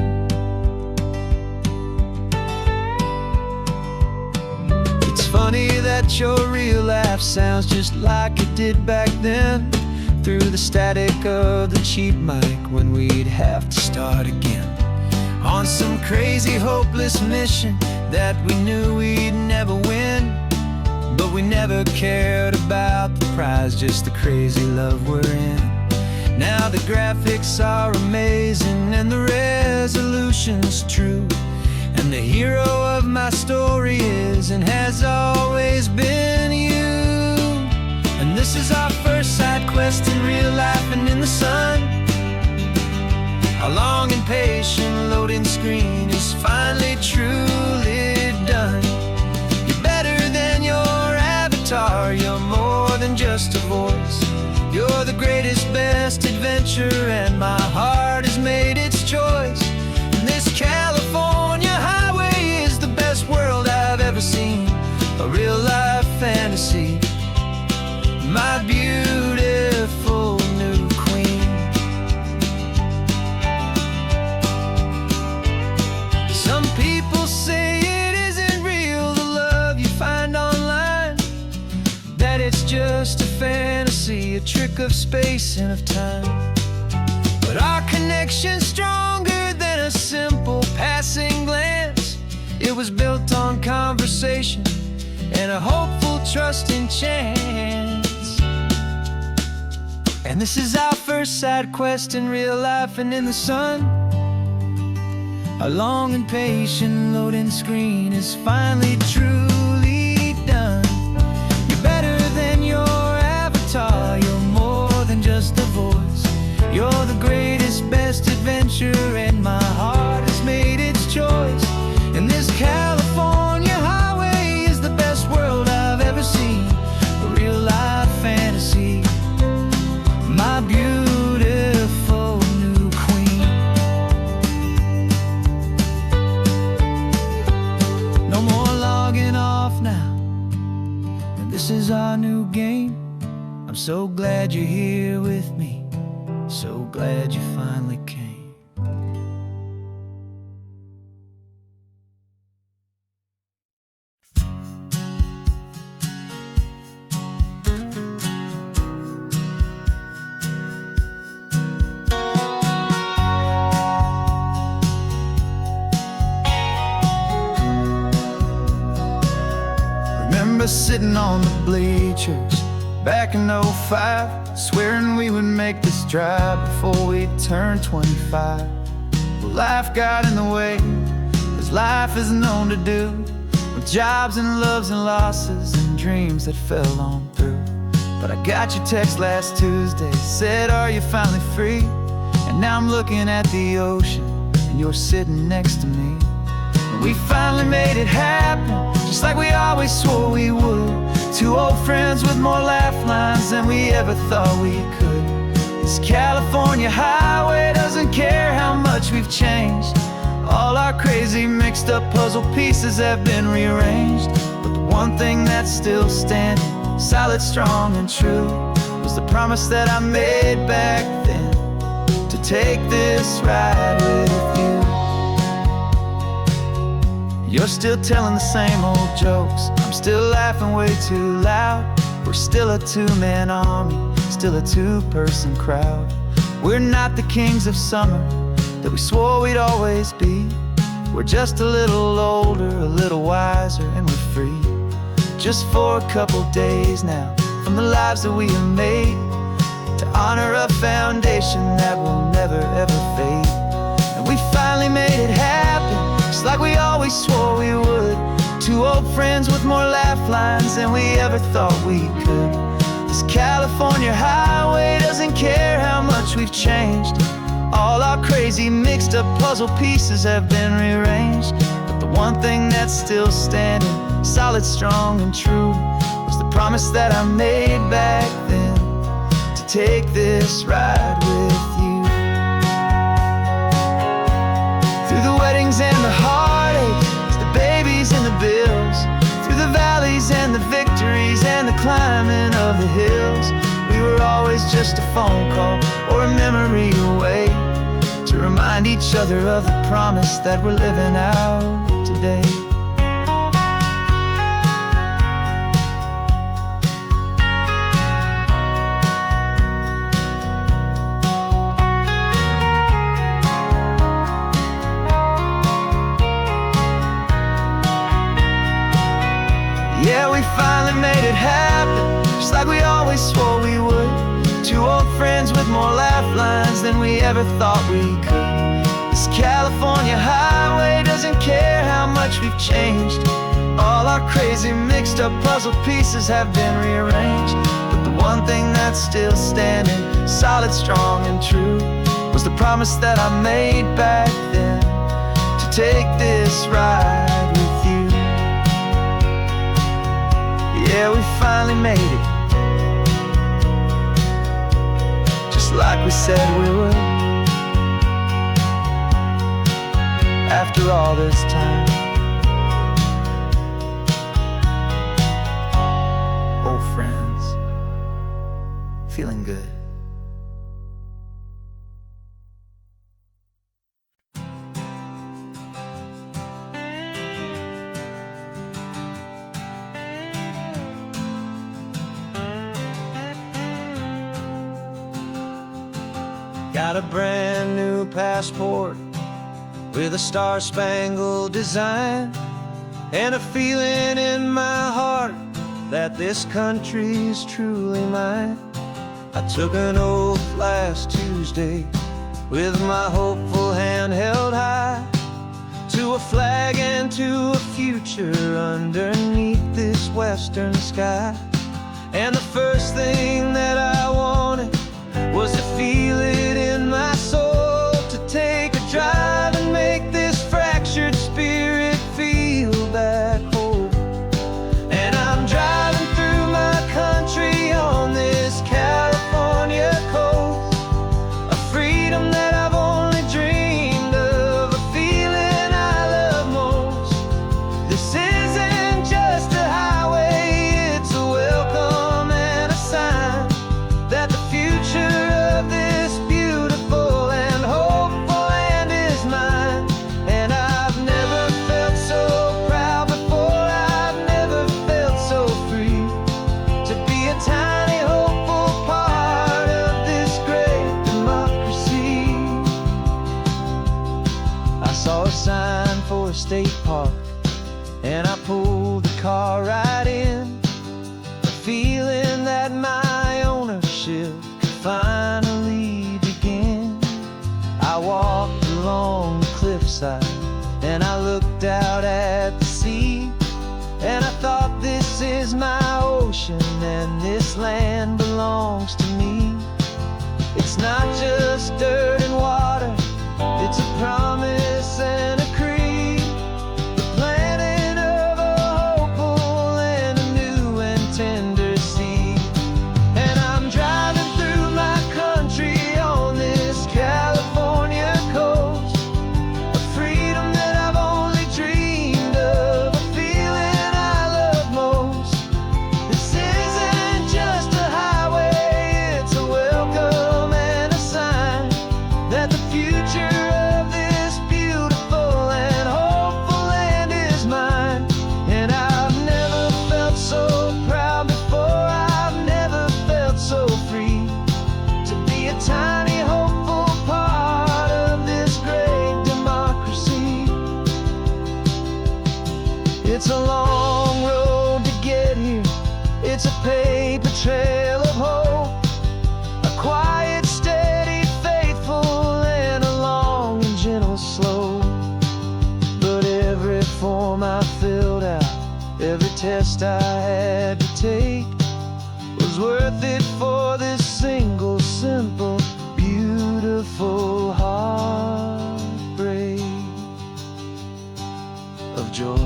It's funny that your real life sounds just like it did back then, through the static of the cheap mic when we'd have to start again, on some crazy hopeless mission that we knew we'd never win. But we never cared about the prize, just the crazy love we're in. Now the graphics are amazing and the resolution's true, and the hero of my story is and has always been you. And this is our first side quest in real life and in the sun. Our long and patient loading screen is finally truly done. You're better than your avatar, you're more than just a voice. You're the greatest, best adventure, and my heart has made its choice. And this California highway is the best world I've ever seen, a real-life fantasy, my beautiful new queen. Some people say it isn't real, the love you find online, that it's just a fantasy. galaxy, a trick of space and of time. But our connection's stronger than a simple passing glance. It was built on conversation and a hopeful trusting chance. And this is our first side quest in real life and in the sun. Our long and patient loading screen is finally truly done. You're better than your avatar, you're more than just a voice. You're the greatest, best adventure, and my heart has made its choice. And this California highway is the best world I've ever seen, a real life fantasy, my beautiful new queen. No more logging off now, and this is our new game. I'm so glad you're here with me, so glad you finally came. Remember sitting on the bleachers back in '05, swearing we would make this drive before we turned 25. Well, life got in the way, as life is known to do, with jobs and loves and losses and dreams that fell on through. But I got your text last Tuesday, said, are you finally free? And now I'm looking at the ocean, and you're sitting next to me. And we finally made it happen, just like we always swore we would. Two old friends with more laugh lines than we ever thought we could. This California highway doesn't care how much we've changed. All our crazy mixed up puzzle pieces have been rearranged. But the one thing that's still standing, solid, strong and true, was the promise that I made back then, to take this ride with you. You're still telling the same old jokes, I'm still laughing way too loud. We're still a two-man army, still a two-person crowd. We're not the kings of summer that we swore we'd always be. We're just a little older, a little wiser, and we're free. Just for a couple days now, from the lives that we have made, to honor a foundation that will never ever fade. And we finally made it happen, just like we always swore we would. Two old friends with more laugh lines than we ever thought we could. This California highway doesn't care how much we've changed. All our crazy mixed up puzzle pieces have been rearranged. But the one thing that's still standing, solid, strong and true, was the promise that I made back then, to take this ride with you. Through the weddings and the heartaches, the babies and the bills, through the valleys and the victories and the climbing of the hills, we were always just a phone call or a memory away, to remind each other of the promise that we're living out today. Yeah, we finally made it happen, just like we always swore we would. Two old friends with more laugh lines than we ever thought we could. This California highway doesn't care how much we've changed. All our crazy mixed up puzzle pieces have been rearranged. But the one thing that's still standing, solid, strong and true, was the promise that I made back then, to take this ride with you. Yeah, we finally made it, just like we said we would. After all this time, old friends, feeling good. Got a brand new passport with a star-spangled design, and a feeling in my heart that this country's truly mine. I took an oath last Tuesday with my hopeful hand held high, to a flag and to a future underneath this western sky. And the first thing that I wanted was to feel it in my soul, to take a drive and make this fractured spirit feel back home. And I'm driving through my country on this California coast, a freedom that I've only dreamed of, a feeling I love most. This isn't just a highway, it's a welcome and a sign that the future of this beautiful and hopeful land is mine. And I've never felt so proud before, I've never felt so free, to be a tiny hopeful part of this great democracy. I saw a sign for a state park, and I pulled the car right in, a feeling that my ownership could finally begin. I walked along the cliffside and I looked out at the sea, and I thought, this is my ocean and this land belongs to me. It's not just dirt and water, it's a promise and a creed, the planting of a hopeful and a new and tender seed. And I'm driving through my country on this California coast, a freedom that I've only dreamed of, a feeling I love most. This isn't just a highway, it's a welcome and a sign that the future of this beautiful and hopeful land is mine. And I've never felt so proud before, I've never felt so free, to be a tiny hopeful part of this great democracy. It's a long road to get here, it's a paper trail of hope, a quiet, steady, faithful, and a long and gentle slope. But every form I filled out, every test I had to take, was worth it for this single, simple, beautiful heartbreak of joy.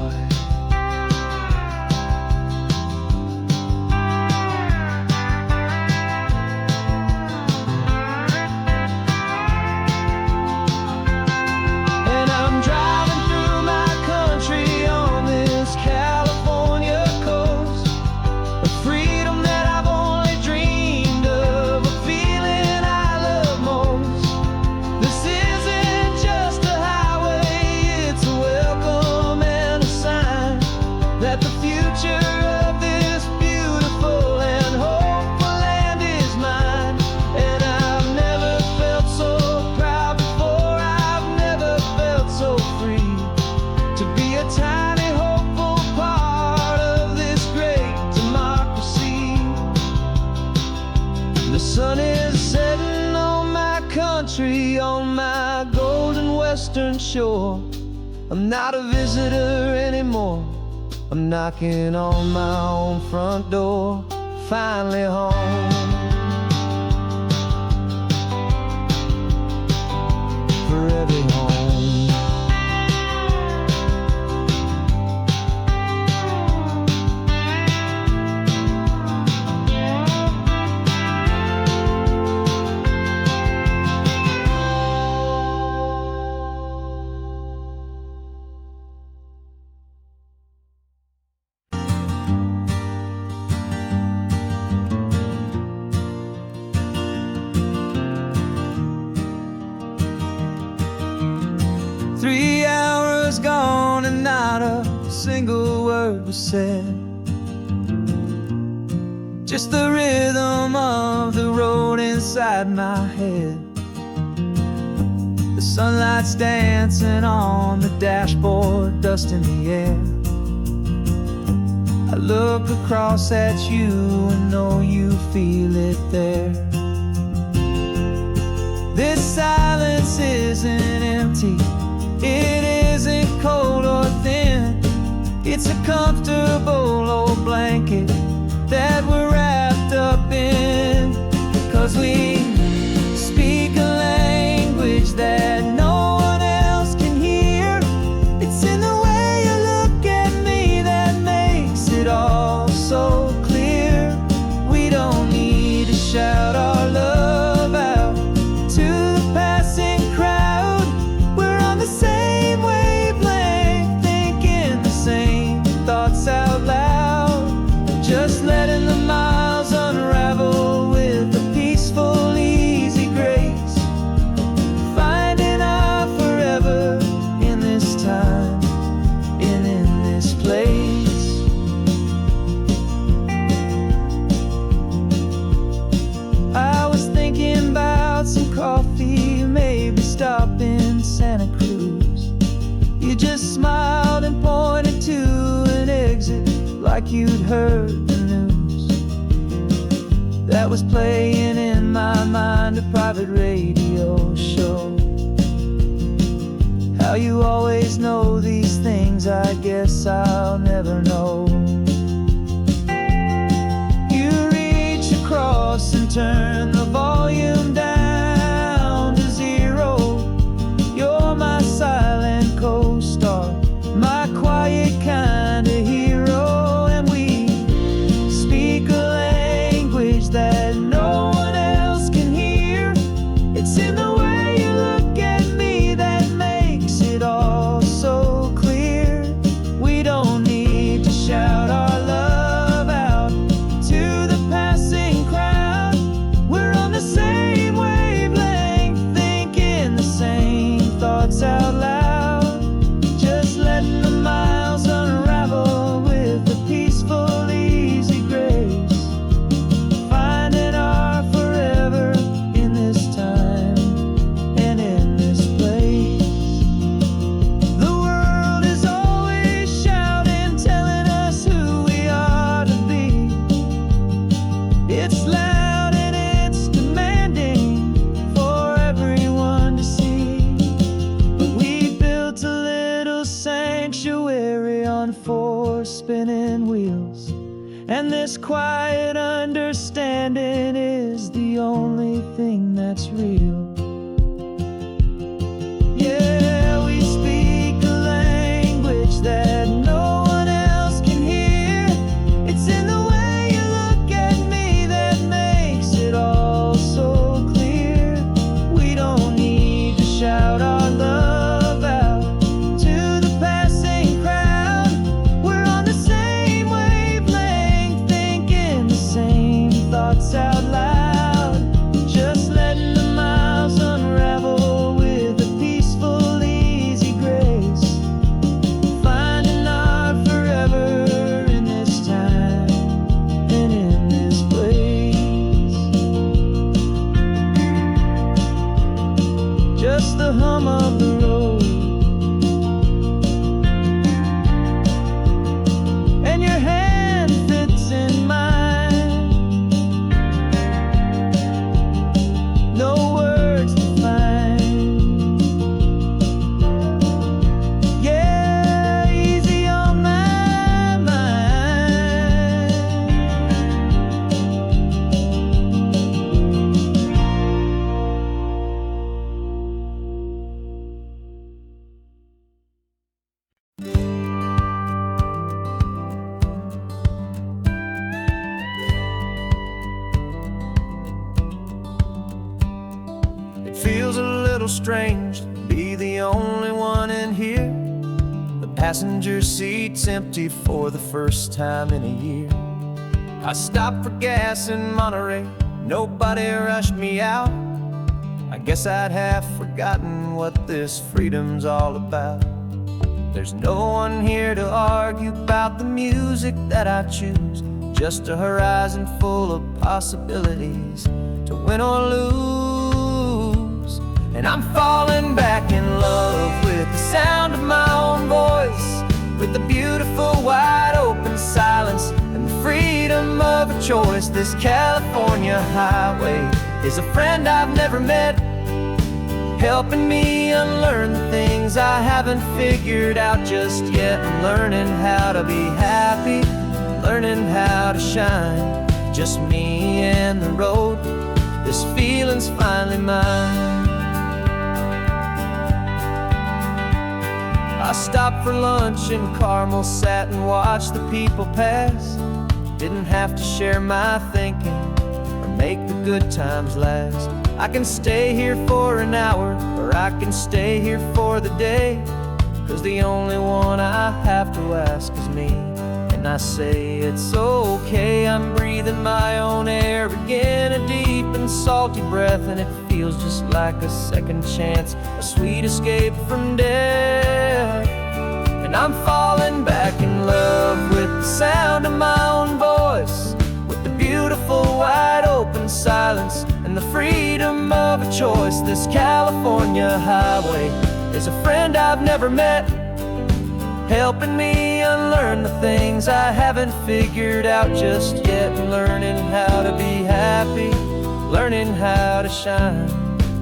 And I'm driving through my country on this California coast, a freedom that I've only dreamed of, a feeling I love most. This isn't just a highway, it's a welcome and a sign that the future of this beautiful and hopeful land is mine. And I've never felt so proud before, I've never felt so free, to be a tiny hopeful part of this great democracy. The sun is setting on my country, on my golden western shore. I'm not a visitor anymore, I'm knocking on my own front door, finally home. Forever home. single word was said. Just the rhythm of the road inside my head. Sunlight's dancing on the dashboard, dust in the air. I look across at you and know you feel it there. This silence isn't empty, it isn't cold or thin. It's a comfortable old blanket that we're wrapped up in. 'Cause we speak a language that no one else can hear. It's in the way you look at me that makes it all so clear. We don't need to shout our love out to the passing crowd. We're on the same wavelength, thinking the same thoughts out loud. Just letting the miles unravel with a peaceful, easy grace. Finding our forever in this time and in this place. I was thinking about some coffee, maybe stop in Santa Cruz. You just smiled and pointed to an exit like you'd heard the news. That was playing in my mind, a private radio show. How you always know these things, I guess I'll never know. You reach across and turn the volume down to zero. You're my silent co-star, my quiet kind of hero. And we speak a language that no one else can hear. It's in the way you look at me that makes it all so clear. We don't need to shout our love out to the passing crowd. We're on the same wavelength, thinking the same thoughts out loud. Just letting the miles unravel with a peaceful, easy grace. Finding our forever in this time and in this place. The world is always shouting, telling us who we are to be. It's loud and it's demanding for everyone to see. But we built a little sanctuary on four spinning wheels, and this quiet understanding is the only thing that's real. Yeah, we speak a language that no one else can hear. It's in the way you look at me that makes it all so clear. We don't need to shout our love out to the passing crowd. We're on the same wavelength, thinking the same thoughts out loud. Just letting the miles unravel with a peaceful, easy grace. Finding our forever in this time and in this place. Just the hum of the road and your hand fits in mine. No words to find. Yeah, easy on my mind. It feels a little strange to be the only one in here. The passenger seat's empty for the first time in a year. I stopped for gas in Monterey, nobody rushed me out. I guess I'd have forgotten what this freedom's all about. There's no one here to argue about the music that I choose, just a horizon full of possibilities to win or lose. And I'm falling back in love with the sound of my own voice, with the beautiful wide open silence and the freedom of a choice. This California highway is a friend I've never met, helping me unlearn the things I haven't figured out just yet. I'm learning how to be happy, learning how to shine, just me and the road. This feeling's finally mine. I stopped for lunch in Carmel, sat and watched the people pass. Didn't have to share my thinking or make the good times last. I can stay here for an hour, or I can stay here for the day, 'cause the only one I have to ask is me. And I say it's okay, I'm breathing my own air again, a deep and salty breath, and it feels just like a second chance, a sweet escape from death. And I'm falling back in love with the sound of my own voice, with the beautiful wide open silence and the freedom of a choice. This California highway is a friend I've never met, helping me unlearn the things I haven't figured out just yet. Learning how to be happy, learning how to shine,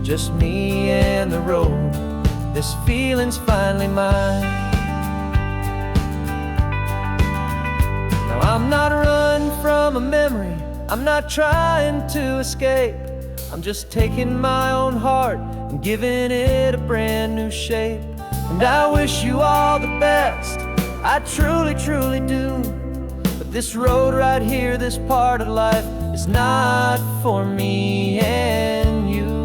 just me and the road. This feeling's finally mine. Now I'm not running from a memory, I'm not trying to escape. I'm just taking my own heart and giving it a brand new shape. And I wish you all the best, I truly, truly do. But this road right here, this part of life, is not for me and you.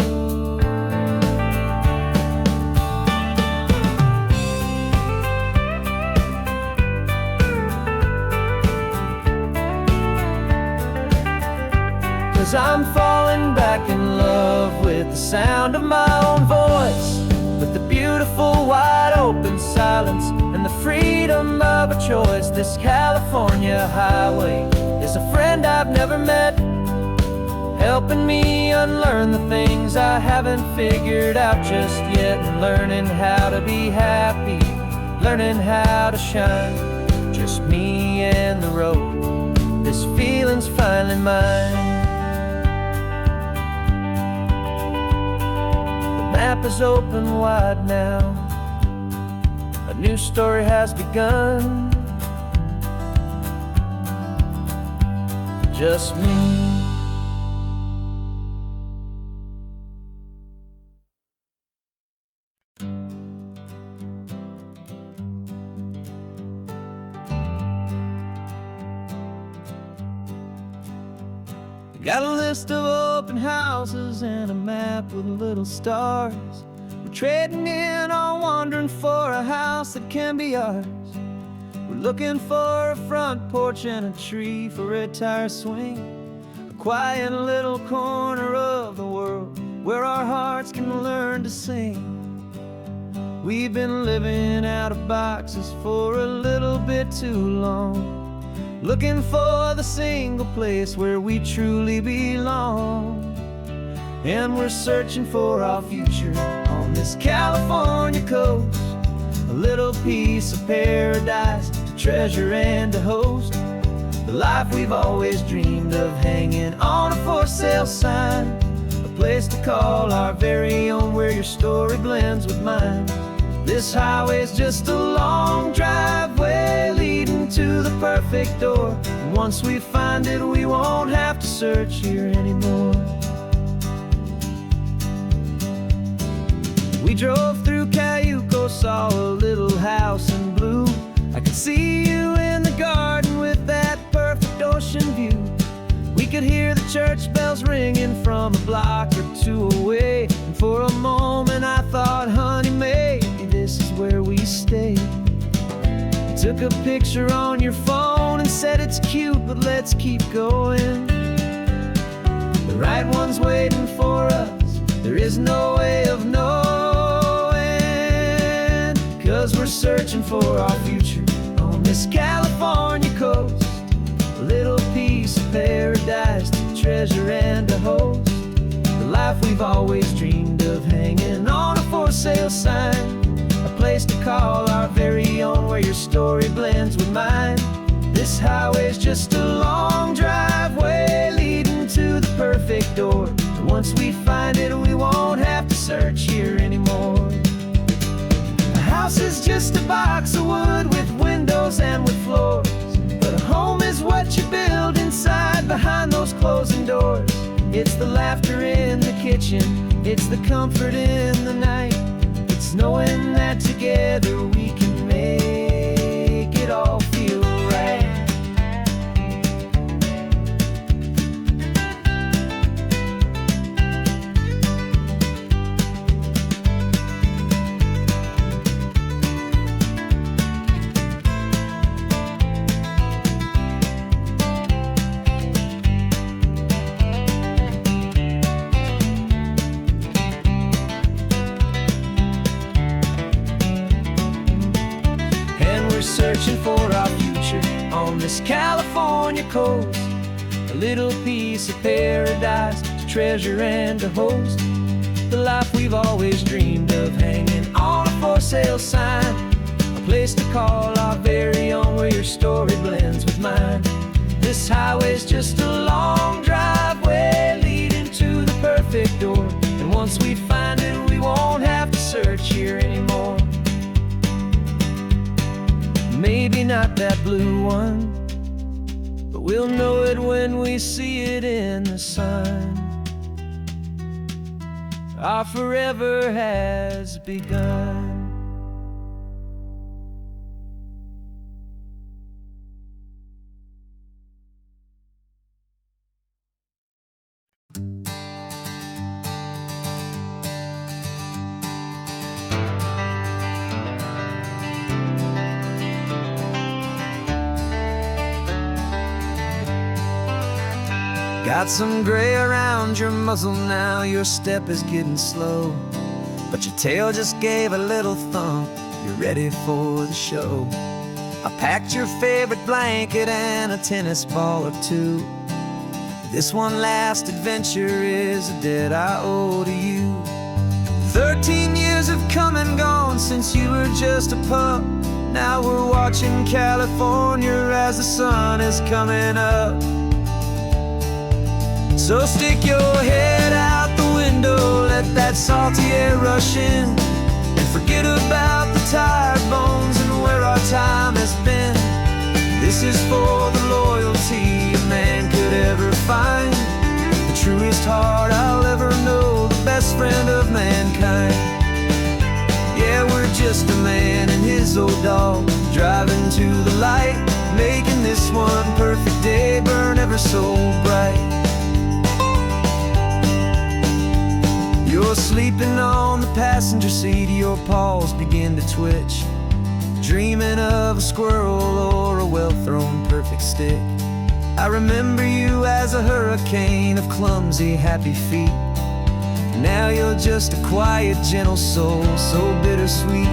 Cause I'm falling back in love with the sound of my own voice, with the beautiful wide open silence and the freedom of a choice. This California highway is a friend I've never met, helping me unlearn the things I haven't figured out just yet. And learning how to be happy, learning how to shine, just me and the road. This feeling's finally mine. The map is open wide now, a new story has begun, just me. Got a list of open houses and a map with little stars. We're trading in or wandering for a house that can be ours. We're looking for a front porch and a tree for a tire swing, a quiet little corner of the world where our hearts can learn to sing. We've been living out of boxes for a little bit too long, looking for the single place where we truly belong. And we're searching for our future on this California coast, a little piece of paradise to treasure and to host, the life we've always dreamed of, hanging on a for sale sign, a place to call our very own, where your story blends with mine. This highway's just a long driveway leading to the perfect door, and once we find it, we won't have to search here anymore. We drove through Cayuco, saw a little house in blue. I could see you in the garden with that perfect ocean view. We could hear the church bells ringing from a block or two away, and for a moment I thought, honey, maybe this is where we stay. Took a picture on your phone and said it's cute, but let's keep going. The right one's waiting for us, there is no way of knowing, 'cause we're searching for our future on this California coast, a little piece of paradise to treasure and to host, the life life we've always dreamed of, hanging on a for sale sign. A place to call our very own, where your story blends with mine. This highway's just a long driveway leading to the perfect door. And once we find it, we won't have to search here anymore. A house is just a box of wood with windows and with floors, but a home is what you build inside behind those closing doors. It's the laughter in the kitchen, it's the comfort in the night. It's knowing that together we can make it all feel right. Searching for our future on this California coast, a little piece of paradise to treasure and to host. The life we've always dreamed of, hanging on a for sale sign. A place to call our very own, where your story blends with mine. This highway's just a long driveway leading to the perfect door. And once we find it, we won't have to search here anymore. Maybe not that blue one, but we'll know it when we see it in the sun. Our forever has begun. Got some gray around your muzzle now, your step is getting slow, but your tail just gave a little thump, you're ready for the show. I packed your favorite blanket and a tennis ball or two. This one last adventure is a debt I owe to you. 13 years have come and gone since you were just a pup. Now we're watching California as the sun is coming up. So stick your head out the window, let that salty air rush in, and forget about the tired bones and where our time has been. This is for the loyalty a man could ever find, the truest heart I'll ever know, the best friend of mankind. Yeah, we're just a man and his old dog, driving to the light, making this one perfect day burn ever so bright. You're sleeping on the passenger seat, your paws begin to twitch, dreaming of a squirrel or a well-thrown perfect stick. I remember you as a hurricane of clumsy, happy feet. Now you're just a quiet, gentle soul, so bittersweet.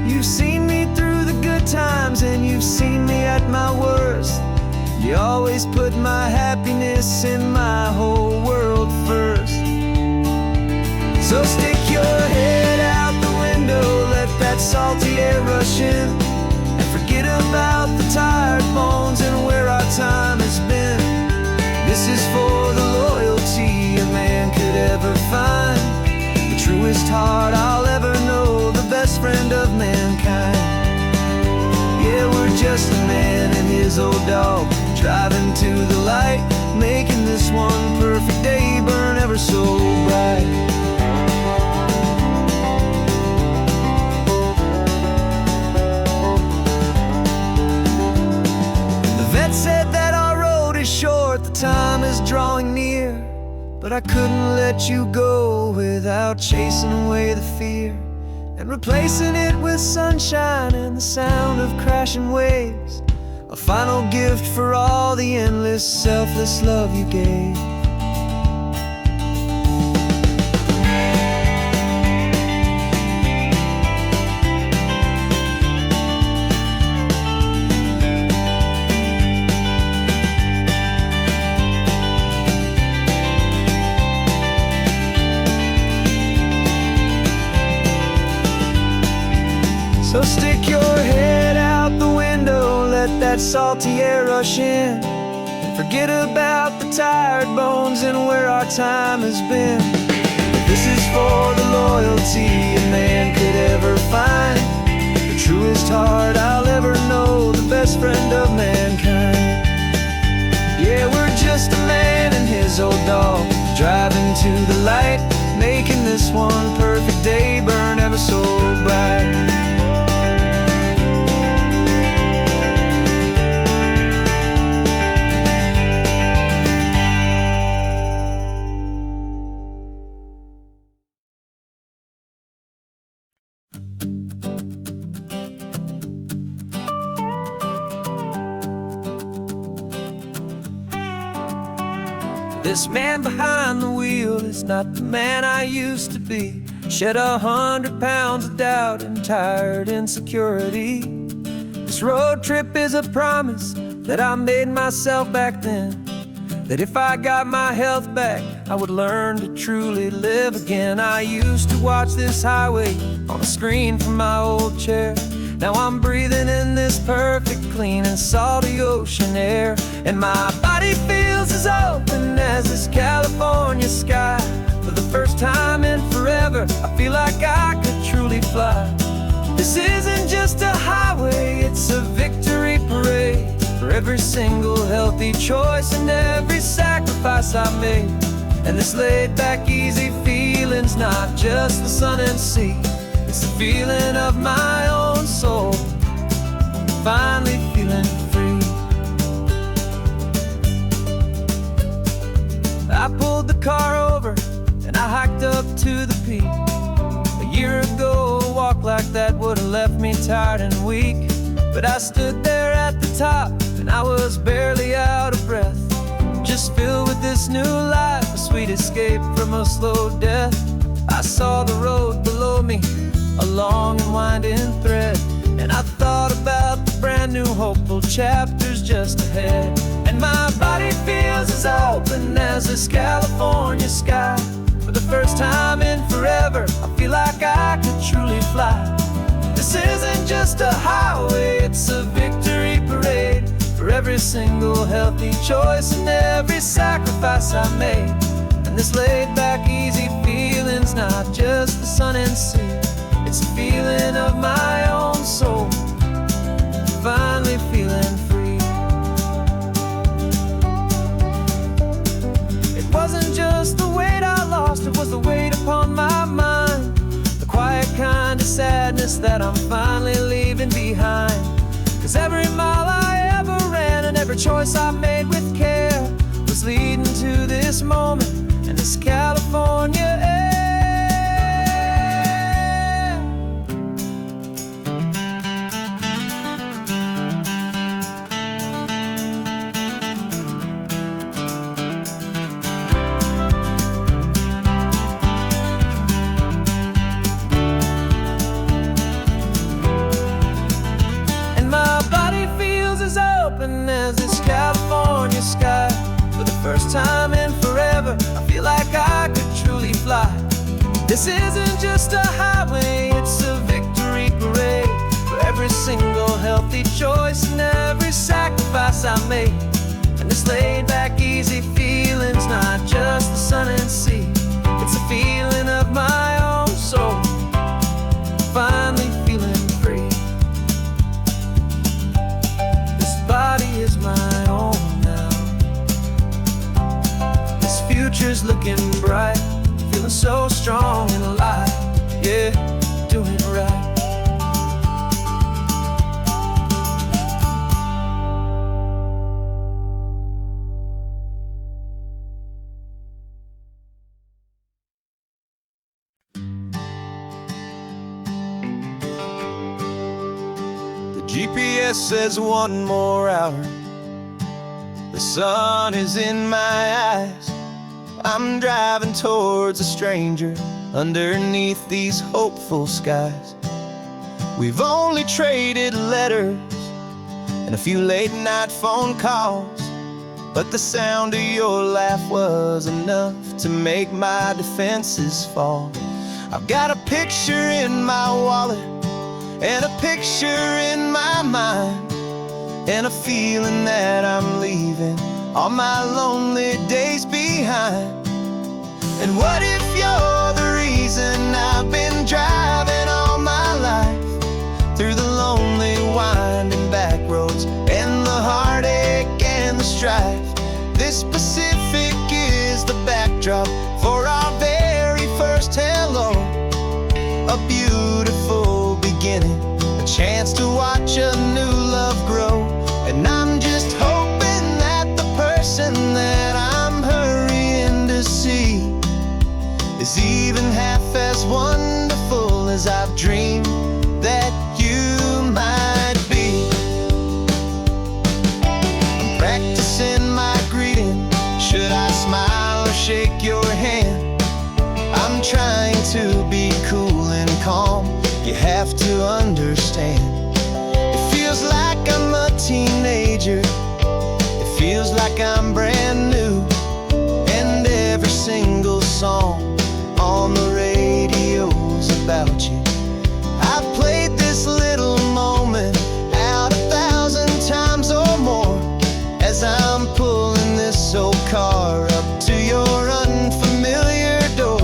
You've seen me through the good times and you've seen me at my worst. You always put my happiness and my whole world first. So stick your head out the window, let that salty air rush in, and forget about the tired bones and where our time has been. This is for the loyalty a man could ever find, the truest heart I'll ever know, the best friend of mankind. Yeah, we're just a man and his old dog, driving to the light, making this one perfect day burn ever so bright. Said that our road is short, the time is drawing near, but I couldn't let you go without chasing away the fear and replacing it with sunshine and the sound of crashing waves, a final gift for all the endless, selfless love you gave. your head out the window, let that salty air rush in, and forget about the tired bones and where our time has been. This is for the loyalty a man could ever find, the truest heart I'll ever know, the best friend of mankind. Yeah, we're just a man and his old dog, driving to the light, making this one perfect day burn ever so bright. This man behind the wheel is not the man I used to be. Shed 100 pounds of doubt and tired insecurity. This road trip is a promise that I made myself back then, that if I got my health back, I would learn to truly live again. I used to watch this highway on a screen from my old chair. Now I'm breathing in this perfect, clean and salty ocean air, and my body feels as open as this California sky. For the first time in forever, I feel like I could truly fly. This isn't just a highway, it's a victory parade for every single healthy choice and every sacrifice I made. And this laid back, easy feeling's not just the sun and sea, it's the feeling of my own soul, finally feeling free. I pulled the car over and I hiked up to the peak. A year ago, a walk like that would have left me tired and weak, but I stood there at the top and I was barely out of breath, just filled with this new life, a sweet escape from a slow death. I saw the road below me, a long and winding thread, and I thought about the brand new hopeful chapters just ahead. And my body feels as open as this California sky. For the first time in forever, I feel like I could truly fly. This isn't just a highway, it's a victory parade for every single healthy choice and every sacrifice I made. And this laid back, easy feeling's not just the sun and sea, it's a feeling of my own soul, finally feeling free. It wasn't just the weight I lost, it was the weight upon my mind, the quiet kind of sadness that I'm finally leaving behind. Cause every mile I ever ran and every choice I made with care was leading to this moment and this California air. As this California sky, for the first time in forever, I feel like I could truly fly. This isn't just a highway, it's a victory parade for every single healthy choice and every sacrifice I made. And this laid back, easy feeling's not just the sun and sea, it's a feeling of my own soul, finally feeling free. Body is my own now. This future's looking bright, feeling so strong and alive. Yeah, doing it right. GPS says 1 more hour. The sun is in my eyes. I'm driving towards a stranger underneath these hopeful skies. We've only traded letters and a few late night phone calls, but the sound of your laugh was enough to make my defenses fall. I've got a picture in my wallet and a picture in my mind, and a feeling that I'm leaving all my lonely days behind. And what if you're the reason I've been driving all my life, through the lonely winding back roads and the heartache and the strife? This Pacific is the backdrop for our very first hello, a beautiful beginning, a chance to watch a new love grow. And I'm just hoping that the person that I'm hurrying to see is even half as wonderful as I've dreamed that you might be. I'm practicing my greeting. Should I smile or shake your hand? I'm trying to be cool and calm. You have to understand. It feels like I'm a teenager. It feels like I'm brand new. And every single song on the radio's about you. I've played this little moment out 1,000 times or more, as I'm pulling this old car up to your unfamiliar door.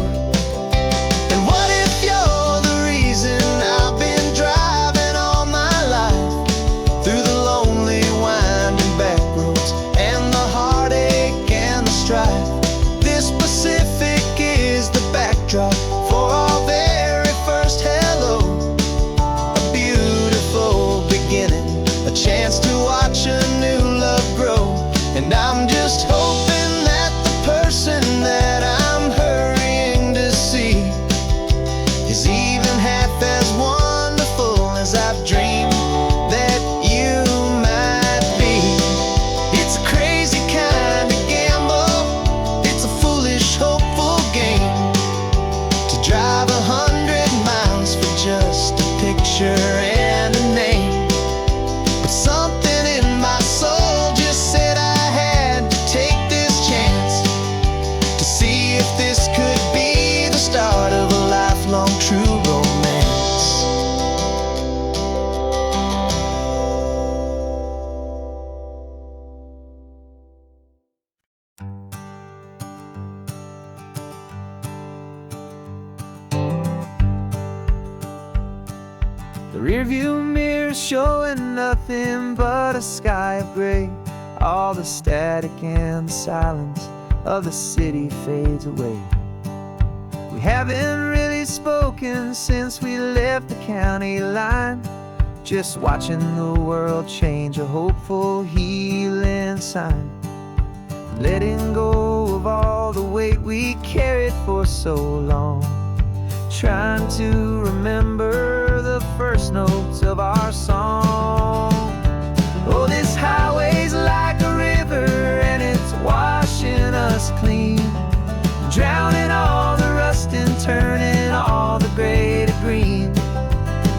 And what if you're the reason I've been driving all my life, through the lonely winding back roads and the heartache and the strife? This Pacific is the backdrop for our very first hello, a beautiful beginning, a chance to watch a new love grow. And I'm just hoping that the person that I'm hurrying to see is even half as wonderful as I've dreamed that you might be. It's a crazy kind of gamble, it's a foolish, hopeful game, to drive 100 miles for just a picture and a name. But something in my soul just said I had to take this chance, to see if this could be the start of a lifelong true romance. The rearview mirror showing nothing but a sky of gray. All the static and the silence of the city fades away. We haven't really spoken since we left the county line, just watching the world change, a hopeful healing sign. Letting go of all the weight we carried for so long, trying to remember the first notes of our song. Oh, this highway's like a river and it's washing us clean, drowning all the rust and turning all the gray to green.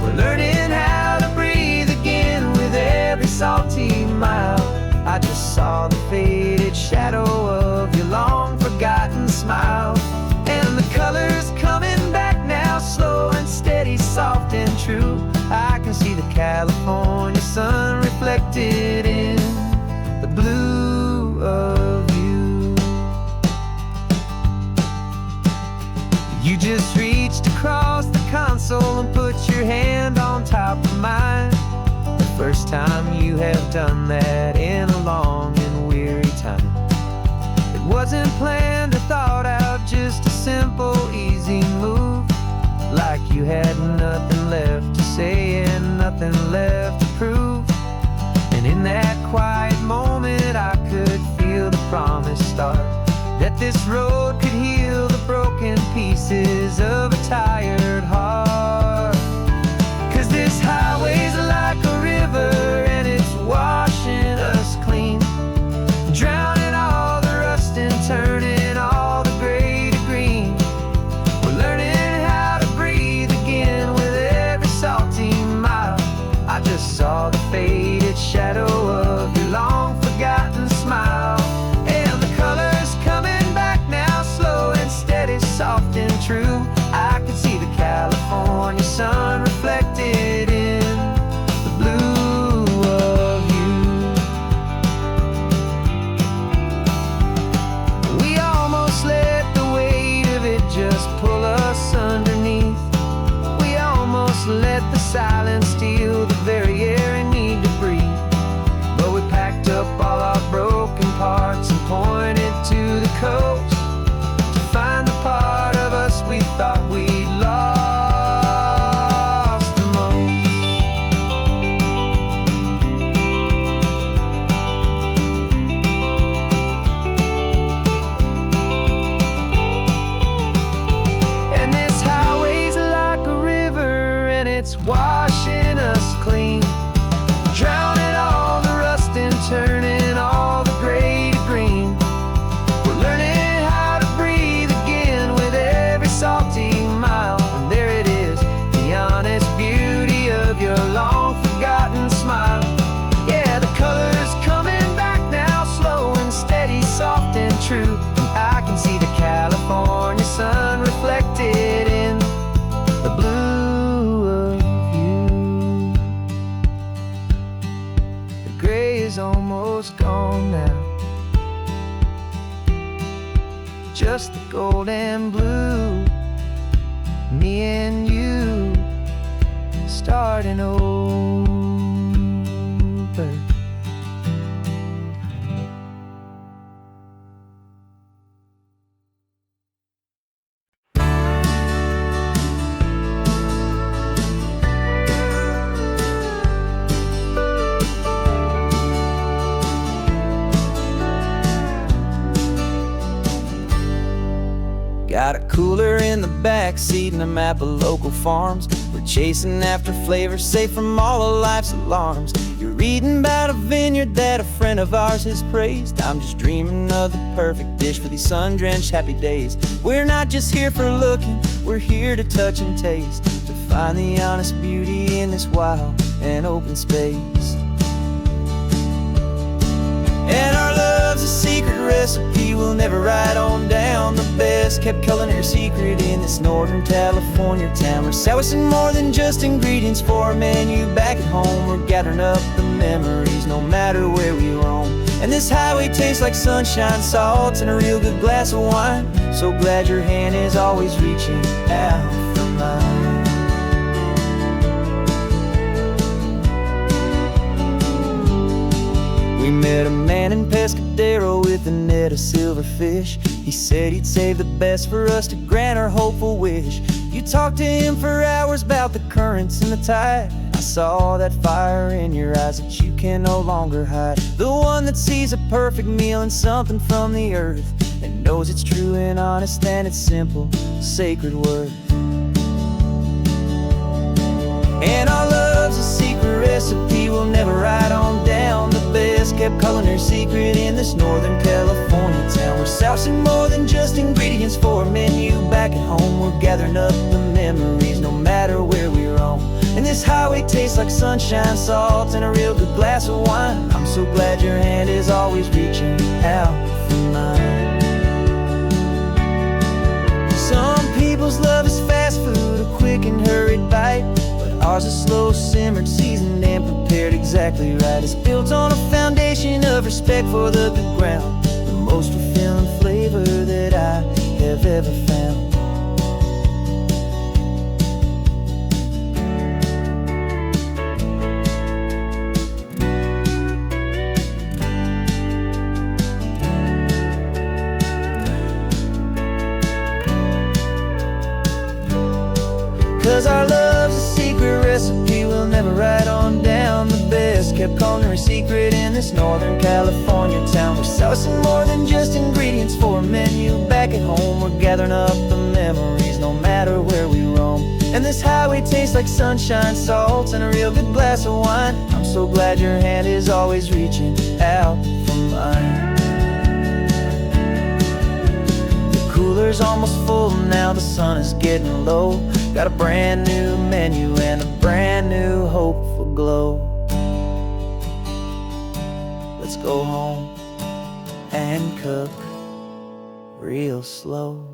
We're learning how to breathe again with every salty mile. I just saw the faded shadow of your long forgotten smile, and the colors coming back now, slow and steady, soft and true. I can see the California sun reflected in the blue of you. You just reached across the console and put your hand on top of mine. The first time you have done that in a long and weary time. It wasn't planned or thought out, just a simple, easy move. Like you had nothing left to say and nothing left to prove. And in that quiet moment I could feel the promise start, that this road could heal the broken pieces of a tired heart. 'Cause this highway's like a river and it's washing us clean, drowning all the rust and turning all the gray to green. We're learning how to breathe again with every salty mile. I just saw the faded shadow of your long forgotten smile, and the colors coming back now, silence steal the very air I need to breathe. But we packed up all our broken parts and pointed to the coast to find the part of us we thought we'd lost the most. And this highway's like a river, and it's washing us clean, drowning all the rust and turning all the gray to green. We're learning how to breathe again with every salty mile. And there it is, the honest beauty of your long forgotten smile. Yeah, the color's coming back now, slow and steady, soft and true. And I can see the California sun reflected in the blue of you. The gray is almost gone now, just the gold and blue. Me and you starting over. Got a cooler in the back seat and a map of local farms. We're chasing after flavors safe from all of life's alarms. You're reading about a vineyard that a friend of ours has praised. I'm just dreaming of the perfect dish for these sun-drenched happy days. We're not just here for looking, we're here to touch and taste, to find the honest beauty in this wild and open space. And our love's a secret recipe we'll never write on down. The best kept culinary secret in this Northern California town. We're selling more than just ingredients for a menu back at home. We're gathering up the memories no matter where we roam. And this highway tastes like sunshine, salt, and a real good glass of wine. So glad your hand is always reaching out for mine. We met a man in Pescadero with a net of silverfish. He said he'd save the best for us to grant our hopeful wish. You talked to him for hours about the currents and the tide. I saw that fire in your eyes that you can no longer hide. The one that sees a perfect meal in something from the earth, and knows it's true and honest and it's simple, sacred word. And our love's a secret recipe we'll never write on down. The best kept culinary secret in this Northern California town. We're sourcing more than just ingredients for a menu back at home. We're gathering up the memories no matter where we roam. And this highway tastes like sunshine, salt, and a real good glass of wine. I'm so glad your hand is always reaching out for mine. Some people's love is fast food, a quick and hurried bite. Ours is slow simmered, seasoned, and prepared exactly right. It's built on a foundation of respect for the good ground, the most fulfilling flavor that I have ever found. Cause our love's a secret recipe we'll never write on down. The best kept culinary secret in this Northern California town. We're sourcing more than just ingredients for a menu back at home. We're gathering up the memories no matter where we roam. And this highway tastes like sunshine, salt, and a real good glass of wine. I'm so glad your hand is always reaching out for mine. The cooler's almost full now, the sun is getting low. Got a brand new menu and a brand new hopeful glow. Let's go home and cook real slow.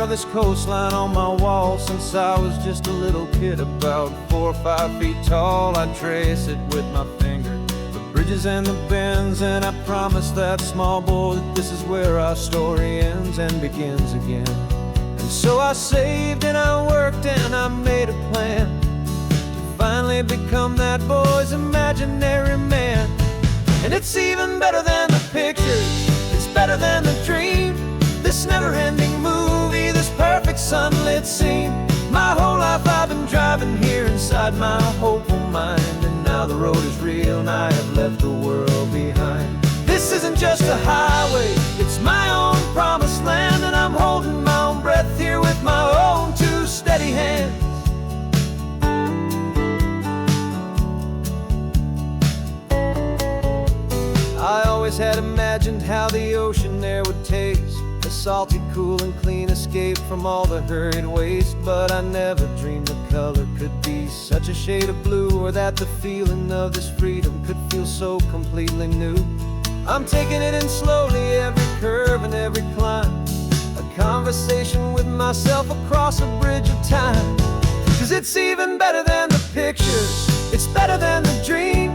of this coastline on my wall since I was just a little kid, about 4 or 5 feet tall. I trace it with my finger, the bridges and the bends, and I promise that small boy that this is where our story ends and begins again. And so I saved and I worked and I made a plan to finally become that boy's imaginary man. And it's even better than the pictures, it's better than the dream, this never-ending movie, this perfect sunlit scene. My whole life I've been driving here inside my hopeful mind, and now the road is real and I have left the world behind. This isn't just a highway, it's my own promised land, and I'm holding my own breath here with my own 2 steady hands. I always had imagined how the ocean air would taste, a salty, cool and clean escape from all the hurried waste. But I never dreamed the color could be such a shade of blue, or that the feeling of this freedom could feel so completely new. I'm taking it in slowly, every curve and every climb, a conversation with myself across a bridge of time. 'Cause it's even better than the pictures, it's better than the dream,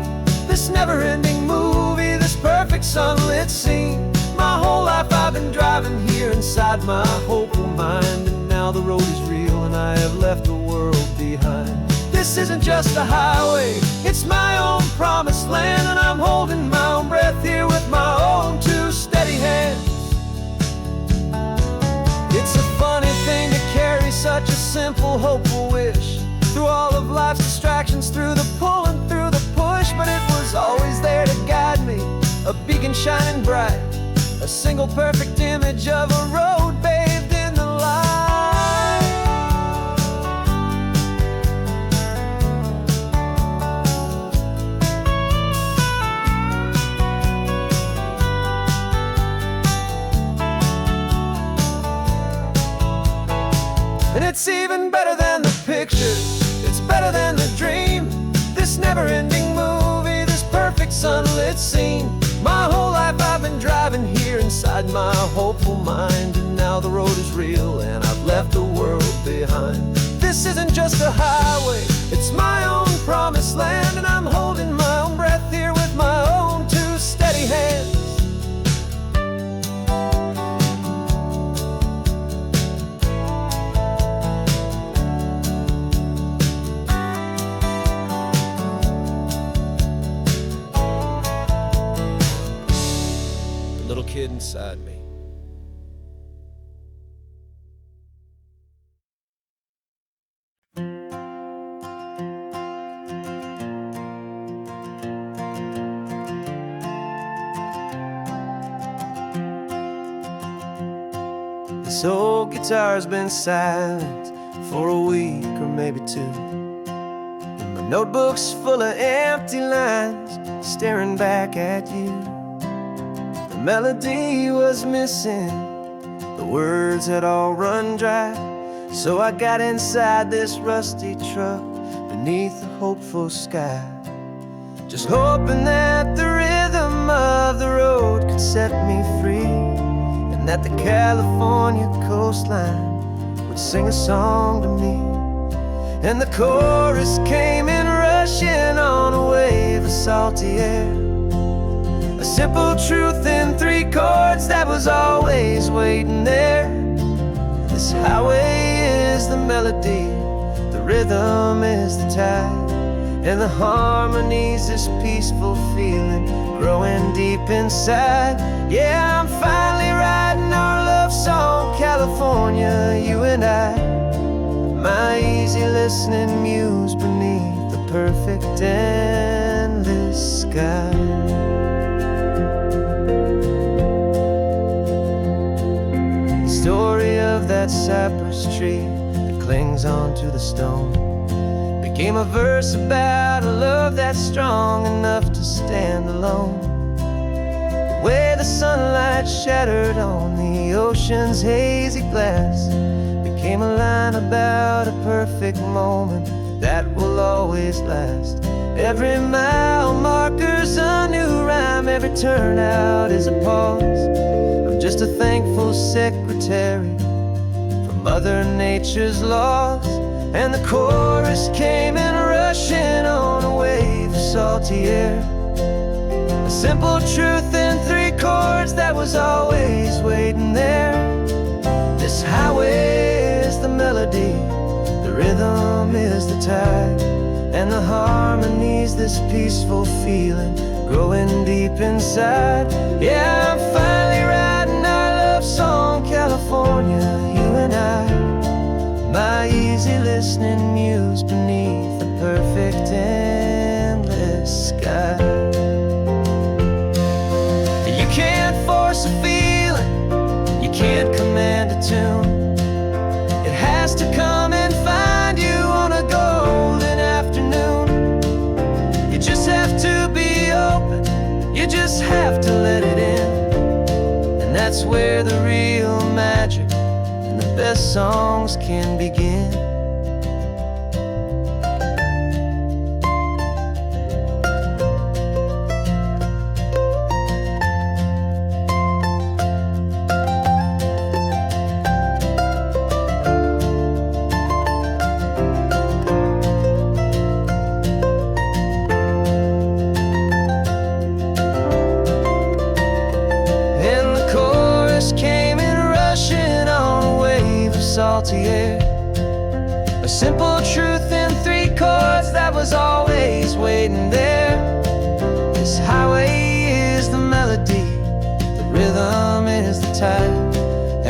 this never-ending movie, this perfect sunlit scene. My whole life I've been driving here inside my hopeful mind, and now the road is real and I have left the world behind. This isn't just a highway, it's my own promised land, and I'm holding my own breath here with my own 2 steady hands. It's a funny thing to carry such a simple, hopeful wish through all of life's distractions, through the pull and through the push. But it was always there to guide me, a beacon shining bright, a single perfect image of a road bathed in the light. And it's even better than the pictures, it's better than the dream, this never-ending movie, this perfect sunlit scene. My whole life I've been driving here inside my hopeful mind, and now the road is real and I've left the world behind. This isn't just a highway, it's my own promised land, and I'm holding my own breath here with my own 2 steady hands. Little kid inside me. This old guitar's been silent for a week or maybe 2, and my notebook's full of empty lines staring back at you. The melody was missing, the words had all run dry, so I got inside this rusty truck beneath the hopeful sky, just hoping that the rhythm of the road could set me free, and that the California coastline would sing a song to me. And the chorus came in rushing on a wave of salty air, a simple truth in 3 chords that was always waiting there. This highway is the melody, the rhythm is the tide, and the harmony's this peaceful feeling growing deep inside. Yeah, I'm finally writing our love song, California, you and I, my easy listening muse beneath the perfect endless sky. Story of that cypress tree that clings onto the stone became a verse about a love that's strong enough to stand alone. The way the sunlight shattered on the ocean's hazy glass became a line about a perfect moment that will always last. Every mile marker's a new rhyme, every turnout is a pause. I'm just a thankful secretary for Mother Nature's laws. And the chorus came in rushing on a wave of salty air. A simple truth in 3 chords that was always waiting there. This highway is the melody, the rhythm is the tide, and the harmony's this peaceful feeling growing deep inside. Yeah, I'm finally writing our love song, California, you and I. My easy listening muse beneath the perfect endless sky. You can't force a feeling, you can't command a tune. It has to come and find you on a golden afternoon. You just have to be open, you just have to let it in. And that's where the real magic and the best songs can begin. Salty air. A simple truth in 3 chords that was always waiting there. This highway is the melody, the rhythm is the tide,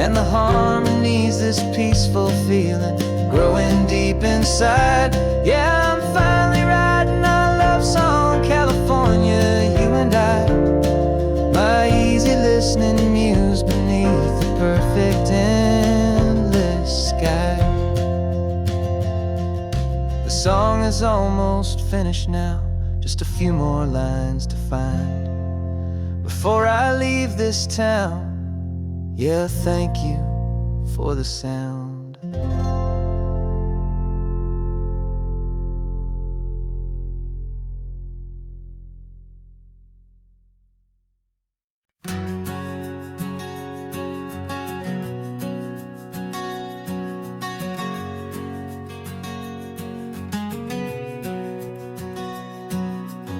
and the harmony's this peaceful feeling growing deep inside. Yeah, I'm finally writing our love song, California, you and I. My easy listening muse beneath the perfect endless sky. The song is almost finished now, just a few more lines to find before I leave this town. Yeah, thank you for the sound.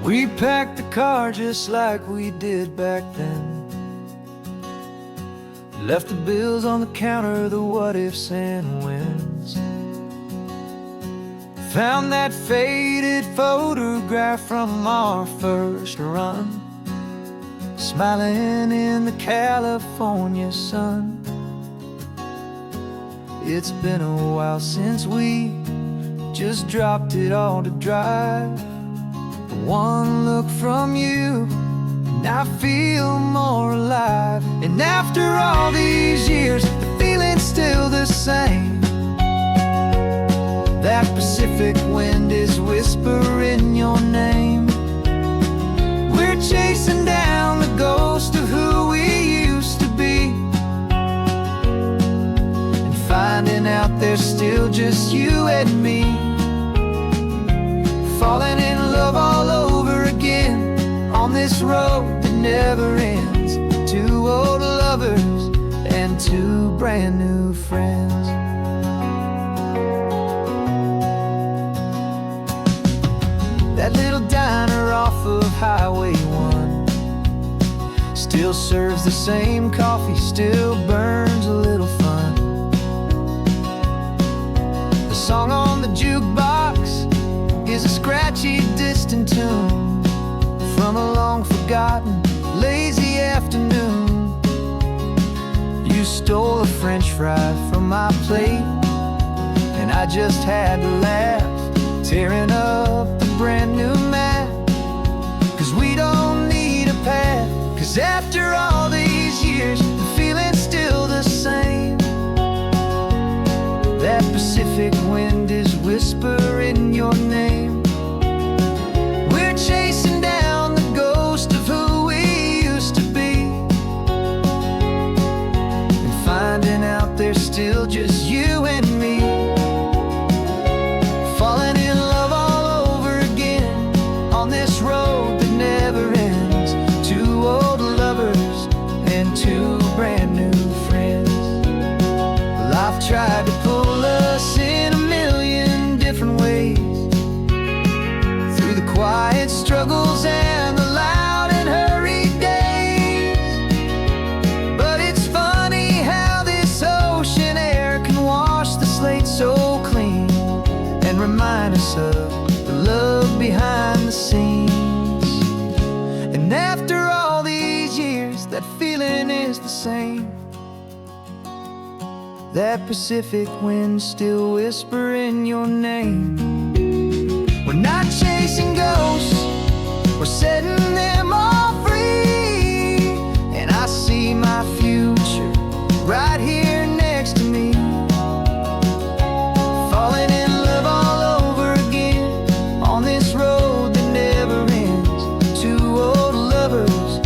We packed the car just like we did back then. Left the bills on the counter, the what-ifs and whens. Found that faded photograph from our first run, smiling in the California sun. It's been a while since we just dropped it all to drive. One look from you, and I feel more alive. And after all these years, the feeling's still the same. That Pacific wind is whispering your name. We're chasing down the ghost of who we used to be, and finding out there's still just you and me. Falling in love all over again on this road that never ends. 2 old lovers and 2 brand new friends. That little diner off of Highway 1 still serves the same coffee, still burns a little fun. The song on the jukebox is a scratchy, distant tune from a long-forgotten, lazy afternoon. You stole a French fry from my plate, and I just had to laugh, tearing up the brand new map. 'Cause we don't need a path, 'cause after all these years, the feeling's still the same. That Pacific wind is whispering your name. We're chasing down the ghost of who we used to be, and finding out there's still just you and me. Falling in love all over its struggles and the loud and hurried days. But it's funny how this ocean air can wash the slate so clean and remind us of the love behind the scenes. And after all these years, that feeling is the same. That Pacific wind still whispering your name. We're not chasing ghosts, we're setting them all free. And I see my future right here next to me, falling in love all over again on this road that never ends. Two old lovers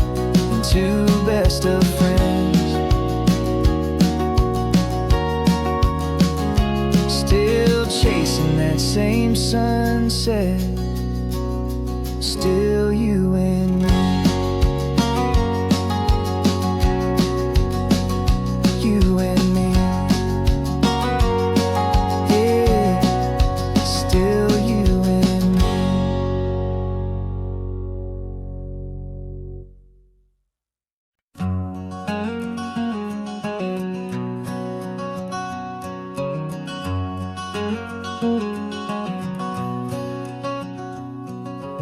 and two best of friends, still chasing that same sunset. Still you and me, you and me, yeah, still you and me.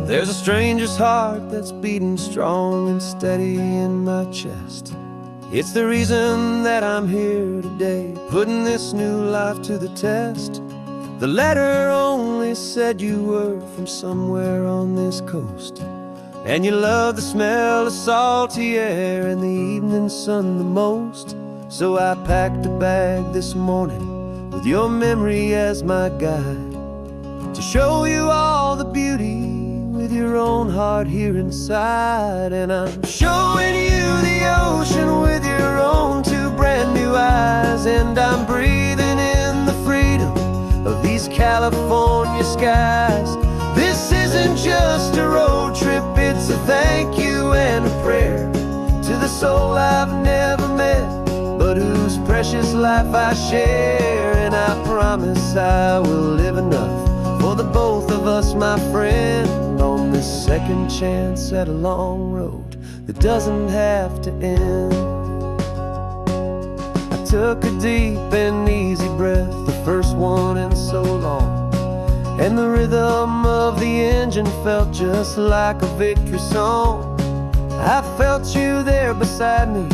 There's a stranger's heart that's beating strong and steady in my chest. It's the reason that I'm here today, putting this new life to the test. The letter only said you were from somewhere on this coast, and you love the smell of salty air and the evening sun the most. So I packed a bag this morning with your memory as my guide, to show you all the beauty with your own heart here inside. And I'm showing you the ocean with your own two brand new eyes. And I'm breathing in the freedom of these California skies. This isn't just a road trip, it's a thank you and a prayer to the soul I've never met, but whose precious life I share. And I promise I will live enough for the both of us, my friend, on this second chance at a long road that doesn't have to end. I took a deep and easy breath, the first one in so long, and the rhythm of the engine felt just like a victory song. I felt you there beside me,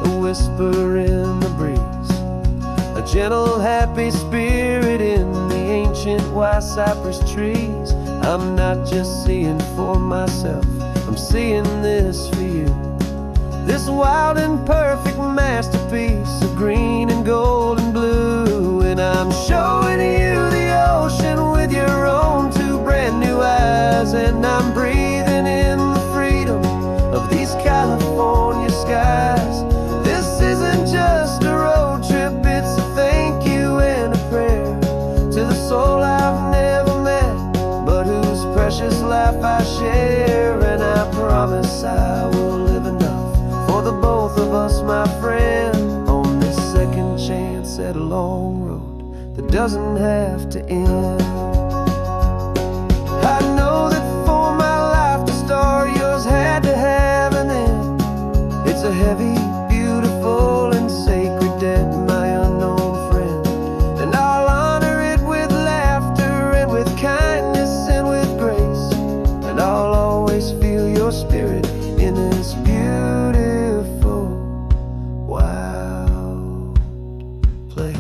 a whisper in the breeze, a gentle happy spirit in the ancient white cypress trees. I'm not just seeing for myself, I'm seeing this for you, this wild and perfect masterpiece of green and gold and blue. And I'm showing you the ocean with your own two brand new eyes. And I'm breathing in the freedom of these California skies. This isn't just a road trip, it's a thank you and a prayer to the soul I've never met, but whose precious life I share. And I promise I will live enough for the both of us, my friend, on this second chance at a long road that doesn't have to end. I know that for my life to start, yours had to have an end. It's a heavy, beautiful, and sacred debt, my unknown friend, and I'll honor it with laughter and with kindness and with grace. And I'll always feel your spirit in this beautiful, wild place.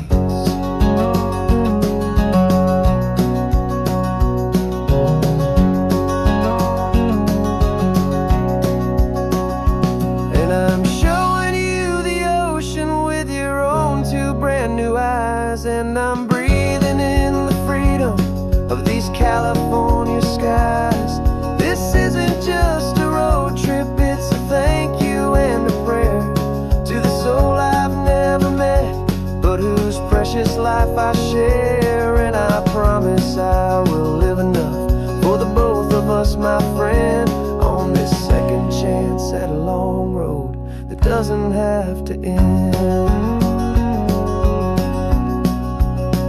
And I'm showing you the ocean with your own two brand new eyes. And I'm breathing in the freedom of these California skies. This isn't just a road trip, it's a thank you and a prayer to the soul I've never met, but whose precious life I share. And I promise I will live enough for the both of us, my friend, on this second chance at a long road that doesn't have to end.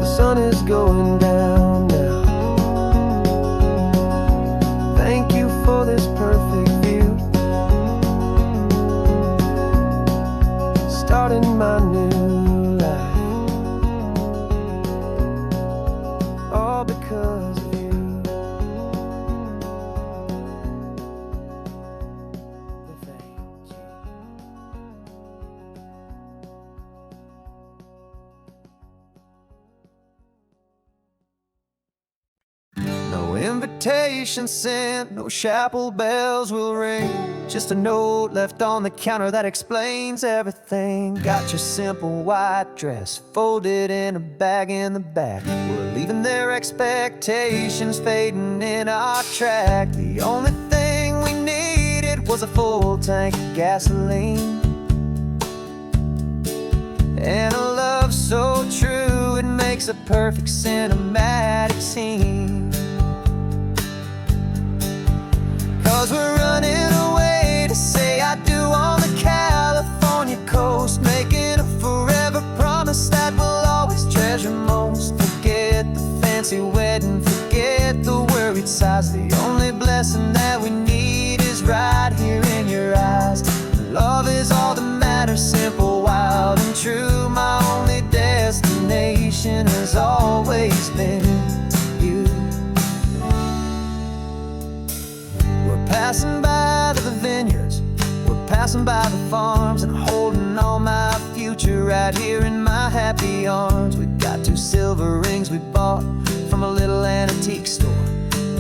The sun is going down now. Thank you invitation sent, no chapel bells will ring. Just a note left on the counter that explains everything. Got your simple white dress folded in a bag in the back. We're leaving their expectations fading in our track. The only thing we needed was a full tank of gasoline, and a love so true it makes a perfect cinematic scene. 'Cause we're running away to say I do on the California coast, making a forever promise that we'll always treasure most. Forget the fancy wedding, forget the worried sighs. The only blessing that we need is right here in your eyes. Love is all that matters, simple, wild, and true. My only destination has always been you. We're passing by the vineyards, we're passing by the farms, and holding all my future right here in my happy arms. We've got 2 silver rings we bought from a little antique store.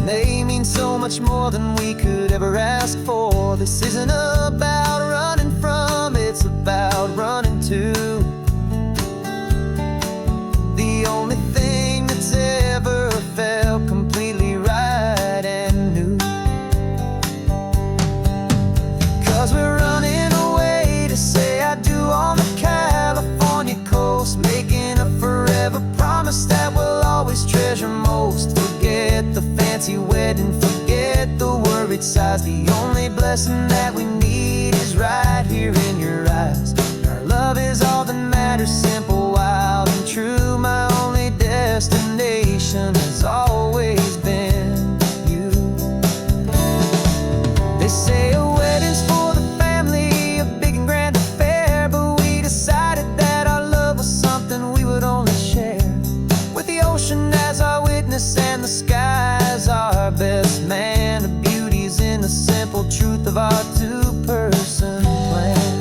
They mean so much more than we could ever ask for. This isn't about running from, it's about running to the only thing that's ever felt completely right and new. 'Cause we're running away to say I do on the California coast, making a forever promise that we'll always treasure most. Forget the fancy wedding, forget the worried sighs. The only blessing that we need is right here in your eyes. Our love is all that matters, simple, wild, and true. My only destination has always been you. They say a wedding's for the family, a big and grand affair, but we decided that our love was something we would only share with the ocean as our witness and the sky as our best man. The beauty's in the simple truth of our 2-person plan.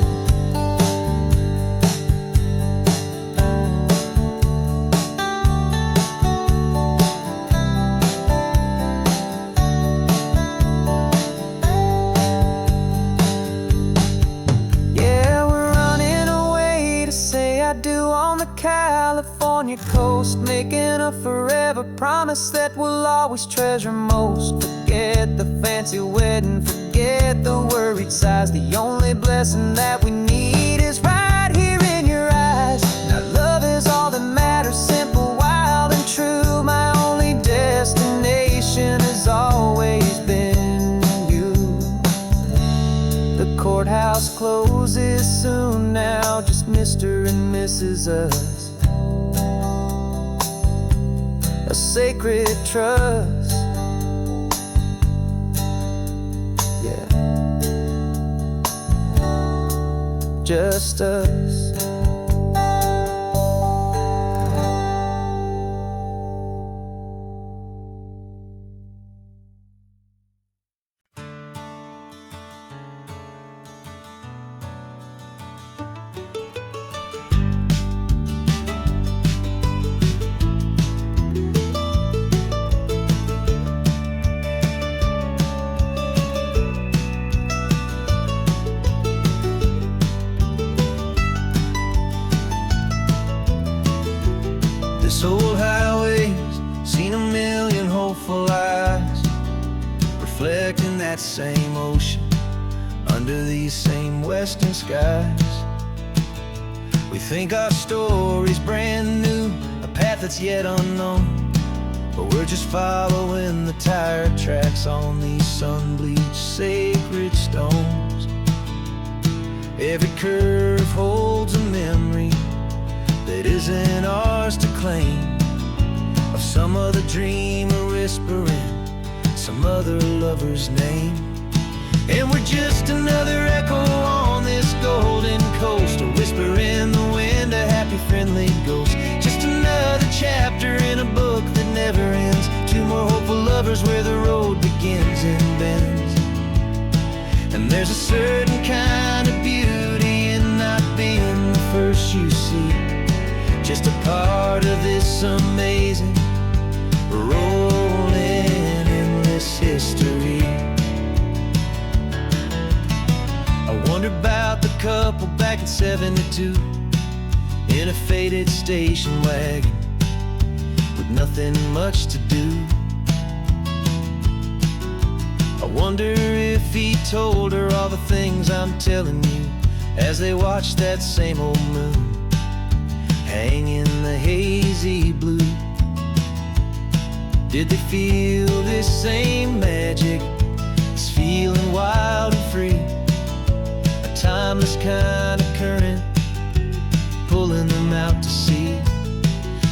Yeah, we're running away to say I do on the California coast, making a forever promise that we'll always treasure most. Forget the fancy wedding, forget the worried sighs. The only blessing that we need is right here in your eyes. Now love is all that matters, simple, wild, and true. My only destination has always been you. The courthouse closes soon now, just Mr. and Mrs. Us. A sacred trust, yeah, just us. This old highway's seen a million hopeful eyes, reflecting that same ocean under these same western skies. We think our story's brand new, a path that's yet unknown, but we're just following the tire tracks on these sun-bleached sacred stones. Every curve holds a memory that isn't ours to claim, of some other dreamer whispering some other lover's name. And we're just another echo on this golden coast, a whisper in the wind, a happy friendly ghost. Just another chapter in a book that never ends, 2 more hopeful lovers where the road begins and bends. And there's a certain kind of beauty in not being the first you see, just a part of this amazing rolling in 72 in a faded station wagon with nothing much to do. I wonder if he told her all the things I'm telling you as they watched that same old moon hang in the hazy blue. Did they feel this same magic, this feeling wild and free, a timeless kind of current pulling them out to sea?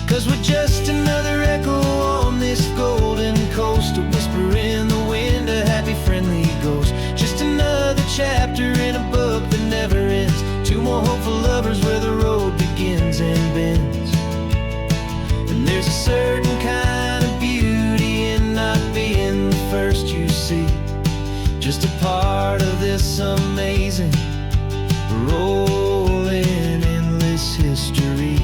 'Cause we're just another echo on this golden coast, a whisper in the wind, a happy friendly ghost. Just another chapter in a book that never ends, two more hopeful lovers where the road begins and bends. And there's a certain kind of beauty in not being the first you see, just a part of this amazing rolling endless history.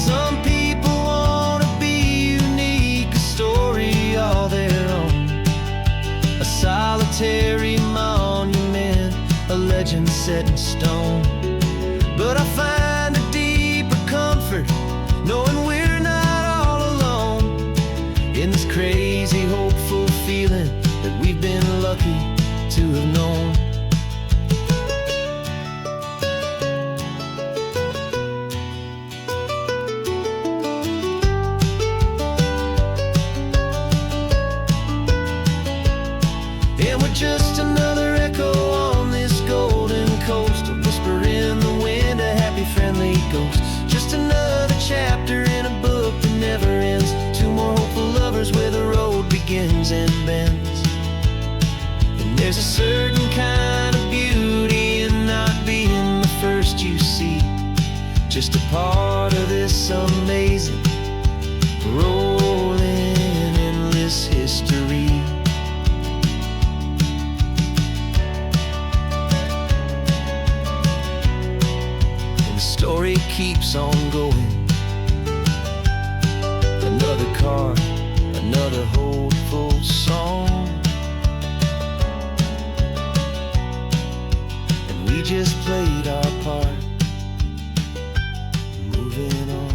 Some people wanna be unique, a story all their own, a solitary monument, a legend set in stone. But I find a deeper comfort knowing we're not all alone in this crazy hopeful feeling that we've been lucky to have known. And we're just another echo on this golden coast, a whisper in the wind, a happy friendly ghost. Just another chapter in a book that never ends, two more hopeful lovers where the road begins and bends. And there's a certain kind of beauty in not being the first you see, just a part of this amazing rolling endless history. Story keeps on going. Another card, another hopeful song, and we just played our part, moving on.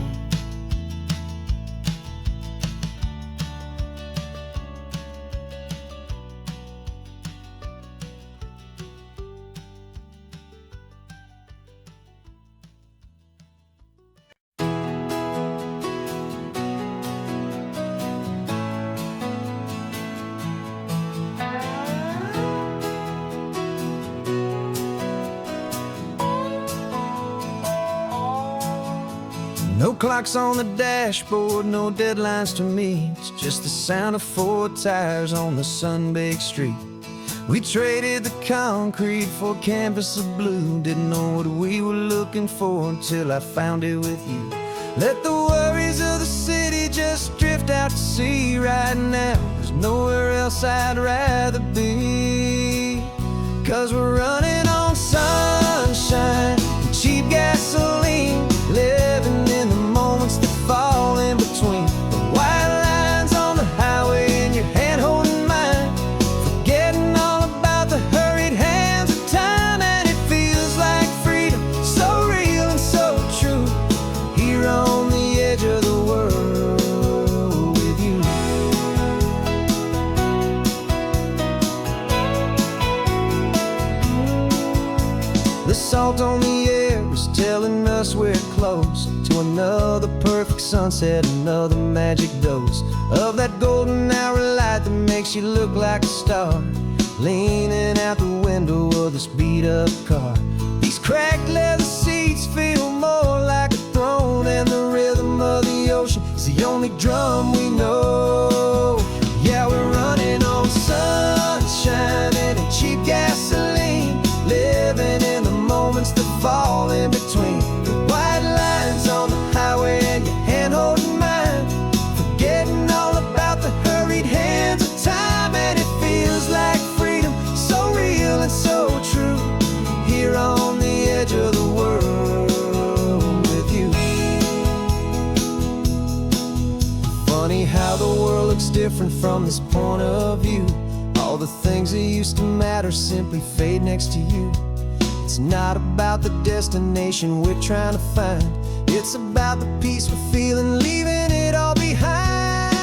No clocks on the dashboard, no deadlines to meet, just the sound of 4 tires on the sun-baked street. We traded the concrete for a canvas of blue, didn't know what we were looking for until I found it with you. Let the worries of the city just drift out to sea right now. There's nowhere else I'd rather be, 'cause we're running on sunshine and cheap gasoline, living in the moments that fall in between the white lines on the highway and your hand holding mine, forgetting all about the hurried hands of time. And it feels like freedom, so real and so true, here on the edge of the world with you. The salt on the air is telling us we're close to another perfect sunset, another magic dose of that golden hour light that makes you look like a star, leaning out the window of this beat-up car. These cracked leather seats feel more like a throne, and the rhythm of the ocean is the only drum we know. Yeah, we're running on sunshine and cheap gasoline, living in the moments that fall in between the white lines on the highway and your hand holding mine, forgetting all about the hurried hands of time. And it feels like freedom, so real and so true, here on the edge of the world with you. Funny how the world looks different from this point of view. All the things that used to matter simply fade next to you. It's not about the destination we're trying to find. It's about the peace we're feeling, leaving it all behind.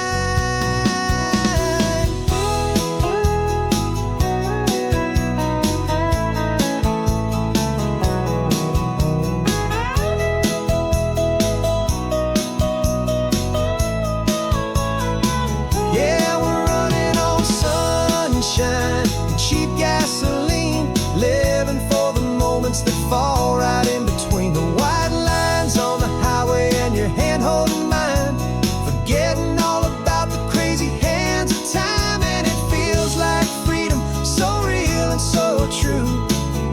Yeah, we're running on sunshine and cheap gasoline, living for the moments that fall right in between the white lines on the highway and your hand holding mine, forgetting all about the crazy hands of time. And it feels like freedom, so real and so true,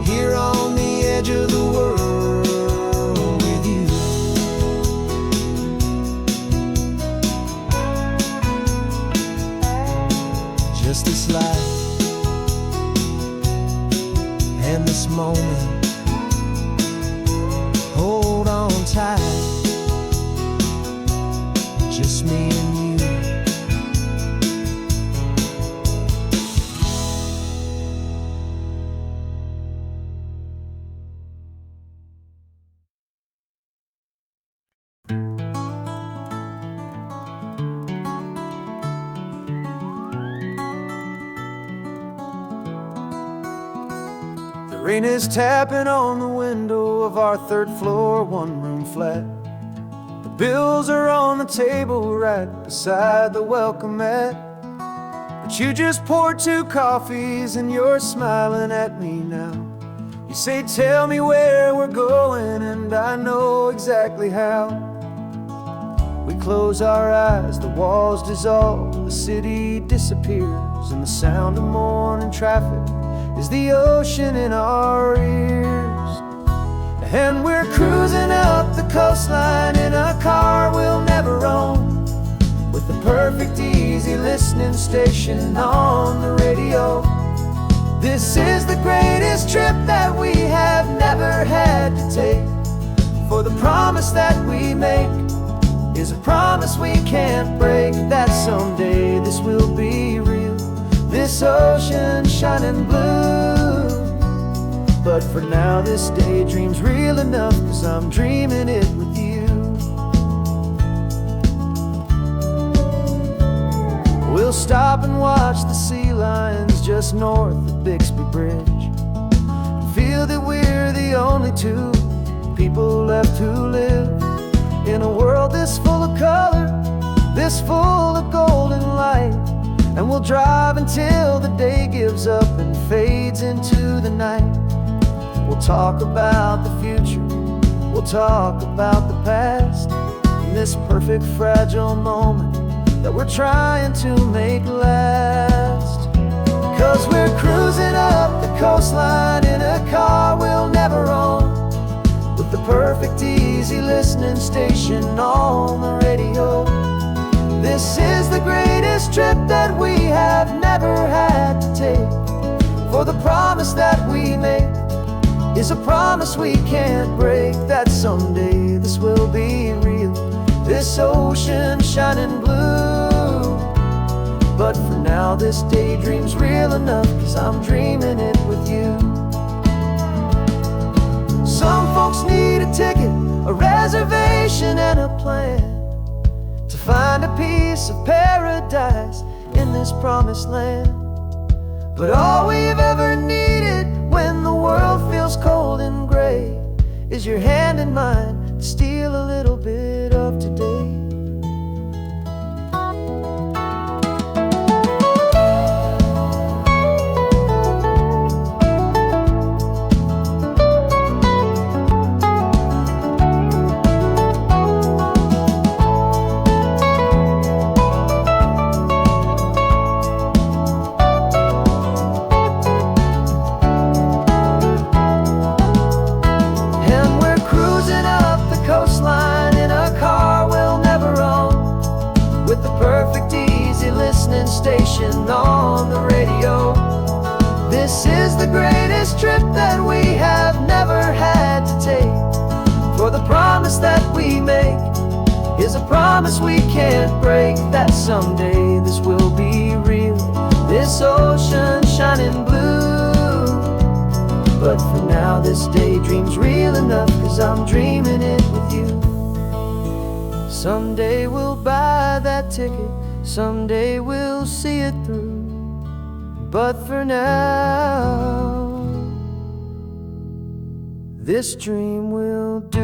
here on the edge of the world with you. Just this life and this moment, hold on tight, just me and you. The rain is tapping on the window of our third floor, one-room flat. The bills are on the table right beside the welcome mat. But you just poured 2 coffees and you're smiling at me now. You say, tell me where we're going, and I know exactly how. We close our eyes, the walls dissolve, the city disappears, and the sound of morning traffic is the ocean in our ears. And we're cruising up the coastline in a car we'll never own, with the perfect easy listening station on the radio. This is the greatest trip that we have never had to take, for the promise that we make is a promise we can't break, that someday this will be real, this ocean shining blue. But for now this daydream's real enough, 'cause I'm dreaming it with you. We'll stop and watch the sea lions just north of Bixby Bridge, feel that we're the only 2 people left who live in a world this full of color, this full of golden light. And we'll drive until the day gives up and fades into the night. We'll talk about the future, we'll talk about the past, and this perfect fragile moment that we're trying to make last. 'Cause we're cruising up the coastline in a car we'll never own, with the perfect easy listening station on the radio. This is the greatest trip that we have never had to take, for the promise that we make is a promise we can't break, that someday this will be real, this ocean shining blue. But for now this daydream's real enough, 'cause I'm dreaming it with you. Some folks need a ticket, a reservation and a plan, to find a piece of paradise in this promised land. But all we've ever needed when the world feels cold and gray is your hand in mine to steal a little bit of today. Station on the radio. This is the greatest trip that we have never had to take, for the promise that we make is a promise we can't break, that someday this will be real, this ocean shining blue. But for now this daydream's real enough, 'cause I'm dreaming it with you. Someday we'll buy that ticket, someday we'll see it through. But for now, this dream will do.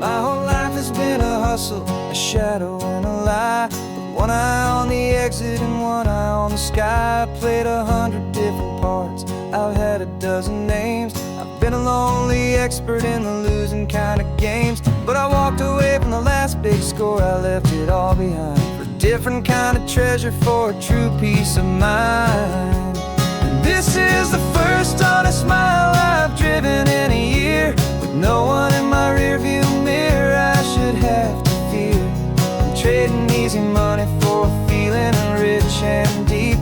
My whole life has been a hustle, a shadow and a lie. With one eye on the exit and one eye on the sky. I played 100 different parts, I've had a dozen names. I've been a lonely expert in the losing kind of games. But I walked away from the last big score, I left it all behind. For a different kind of treasure, for a true peace of mind. And this is the first honest mile I've driven in a year. With no one in my rearview mirror I should have to fear. I'm trading easy money for a feeling rich and deep.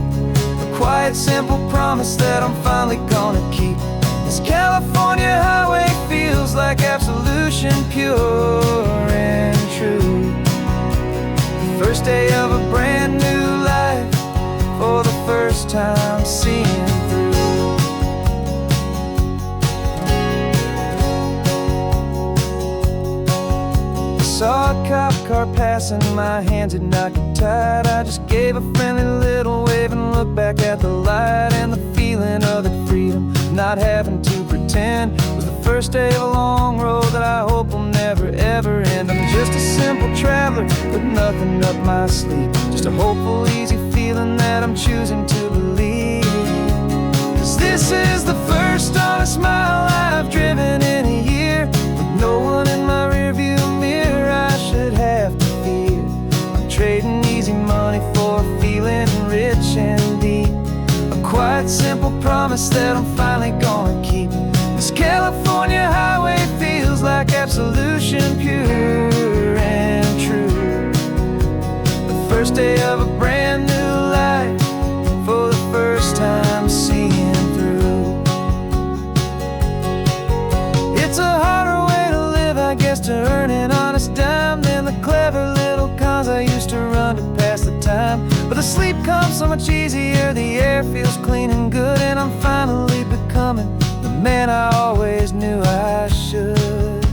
A quiet, simple promise that I'm finally gonna keep. This California highway feels like absolution, pure and true. The first day of a brand new life, for the first time seeing through. I saw a cop car passing, my hands had not got tied. I just gave a friendly little wave and looked back at the light. And the feeling of the freedom, not having to pretend, was the first day of a long road that I hope will never ever end. I'm just a simple traveler with nothing up my sleeve, just a hopeful, easy feeling that I'm choosing to believe. 'Cause this is the first honest mile I've driven in a year. With no one in my rearview mirror I should have to fear. I'm trading easy money for a feeling rich and deep. A quiet, simple promise that I'm finally gonna keep. This California highway feels like absolution, pure and true. The first day of a brand new life, for the first time seeing through. It's a harder way to live, I guess, to earn an honest dime than the clever little cons I used to run to pass the time. But the sleep comes so much easier, the air feels clean and good, and I'm finally becoming the man I always knew I should.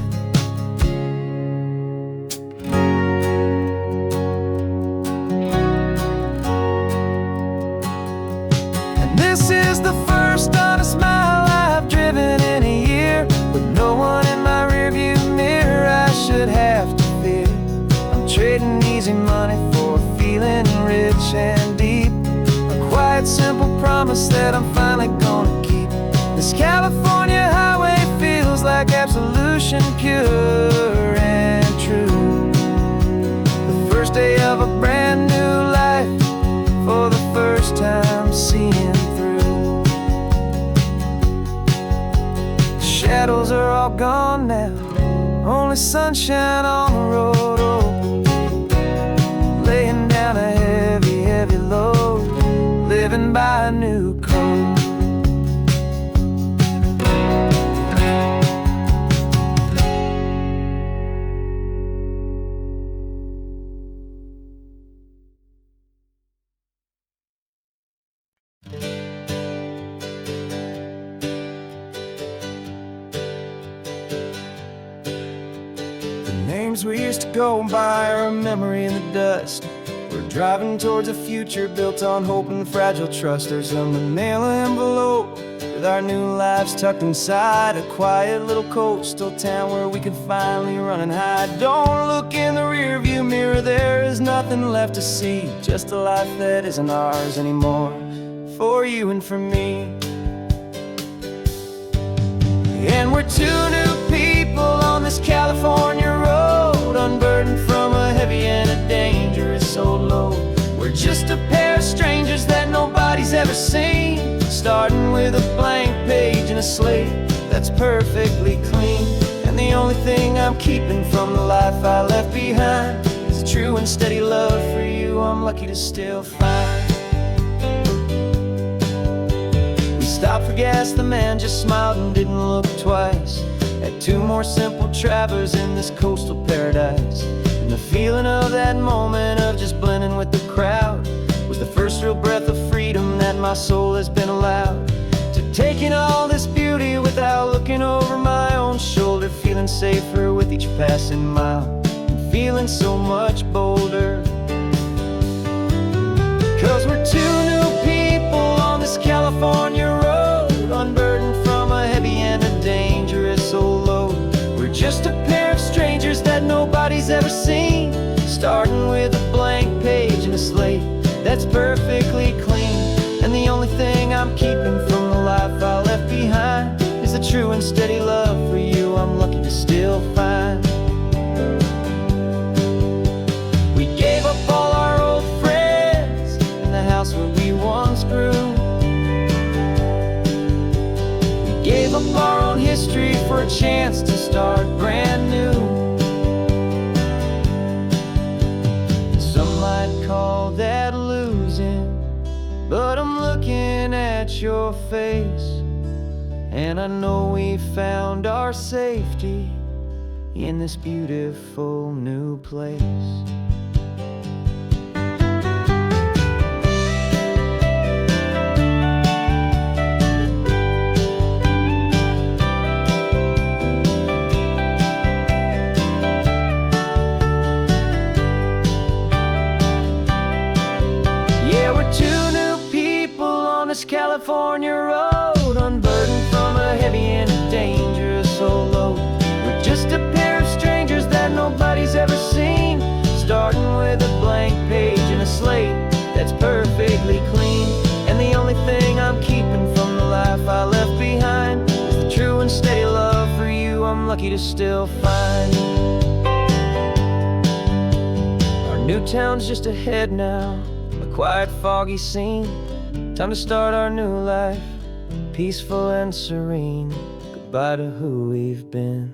And this is the first honest mile I've driven in a year. With no one in my rearview mirror I should have to fear. I'm trading easy money for a feeling rich and deep. A quiet, simple promise that I'm finally gonna keep. This California highway feels like absolution, pure and true. The first day of a brand new life, for the first time seeing through. The shadows are all gone now, only sunshine on the road. Oh, laying down a heavy, heavy load, living by a new code. Names we used to go by are a memory in the dust. We're driving towards a future built on hope and fragile trust. There's a manila envelope with our new lives tucked inside, a quiet little coastal town where we can finally run and hide. Don't look in the rearview mirror, there is nothing left to see, just a life that isn't ours anymore, for you and for me. And we're two new people on this California road, unburdened from a heavy and a dangerous old load. We're just a pair of strangers that nobody's ever seen, starting with a blank page and a slate that's perfectly clean. And the only thing I'm keeping from the life I left behind is a true and steady love for you I'm lucky to still find. We stopped for gas, the man just smiled and didn't look twice. Had 2 more simple travelers in this coastal paradise. And the feeling of that moment of just blending with the crowd was the first real breath of freedom that my soul has been allowed. To take in all this beauty without looking over my own shoulder, feeling safer with each passing mile, and feeling so much bolder. 'Cause we're 2 new people on this California road, unburdened from a heavy and a dangerous old load. We're just a pair of strangers that nobody's ever seen, starting with a blank page and a slate that's perfectly clean. And the only thing I'm keeping from the life I left behind is the true and steady love for you I'm lucky to still find. We gave up all our old friends in the house where we once grew. We gave up our own history for a chance to start brand new. Some might call that losing, but I'm looking at your face, and I know we found our safety in this beautiful new place. Yeah, we're 2 new people on this California road, unburdened from a heavy and a dangerous old load. We're just a pair of strangers that nobody's ever seen, starting with a blank page and a slate that's perfectly clean. And the only thing I'm keeping from the life I left behind is the true and steady love for you I'm lucky to still find. Our new town's just ahead now, a quiet, foggy scene. Time to start our new life, peaceful and serene. Goodbye to who we've been.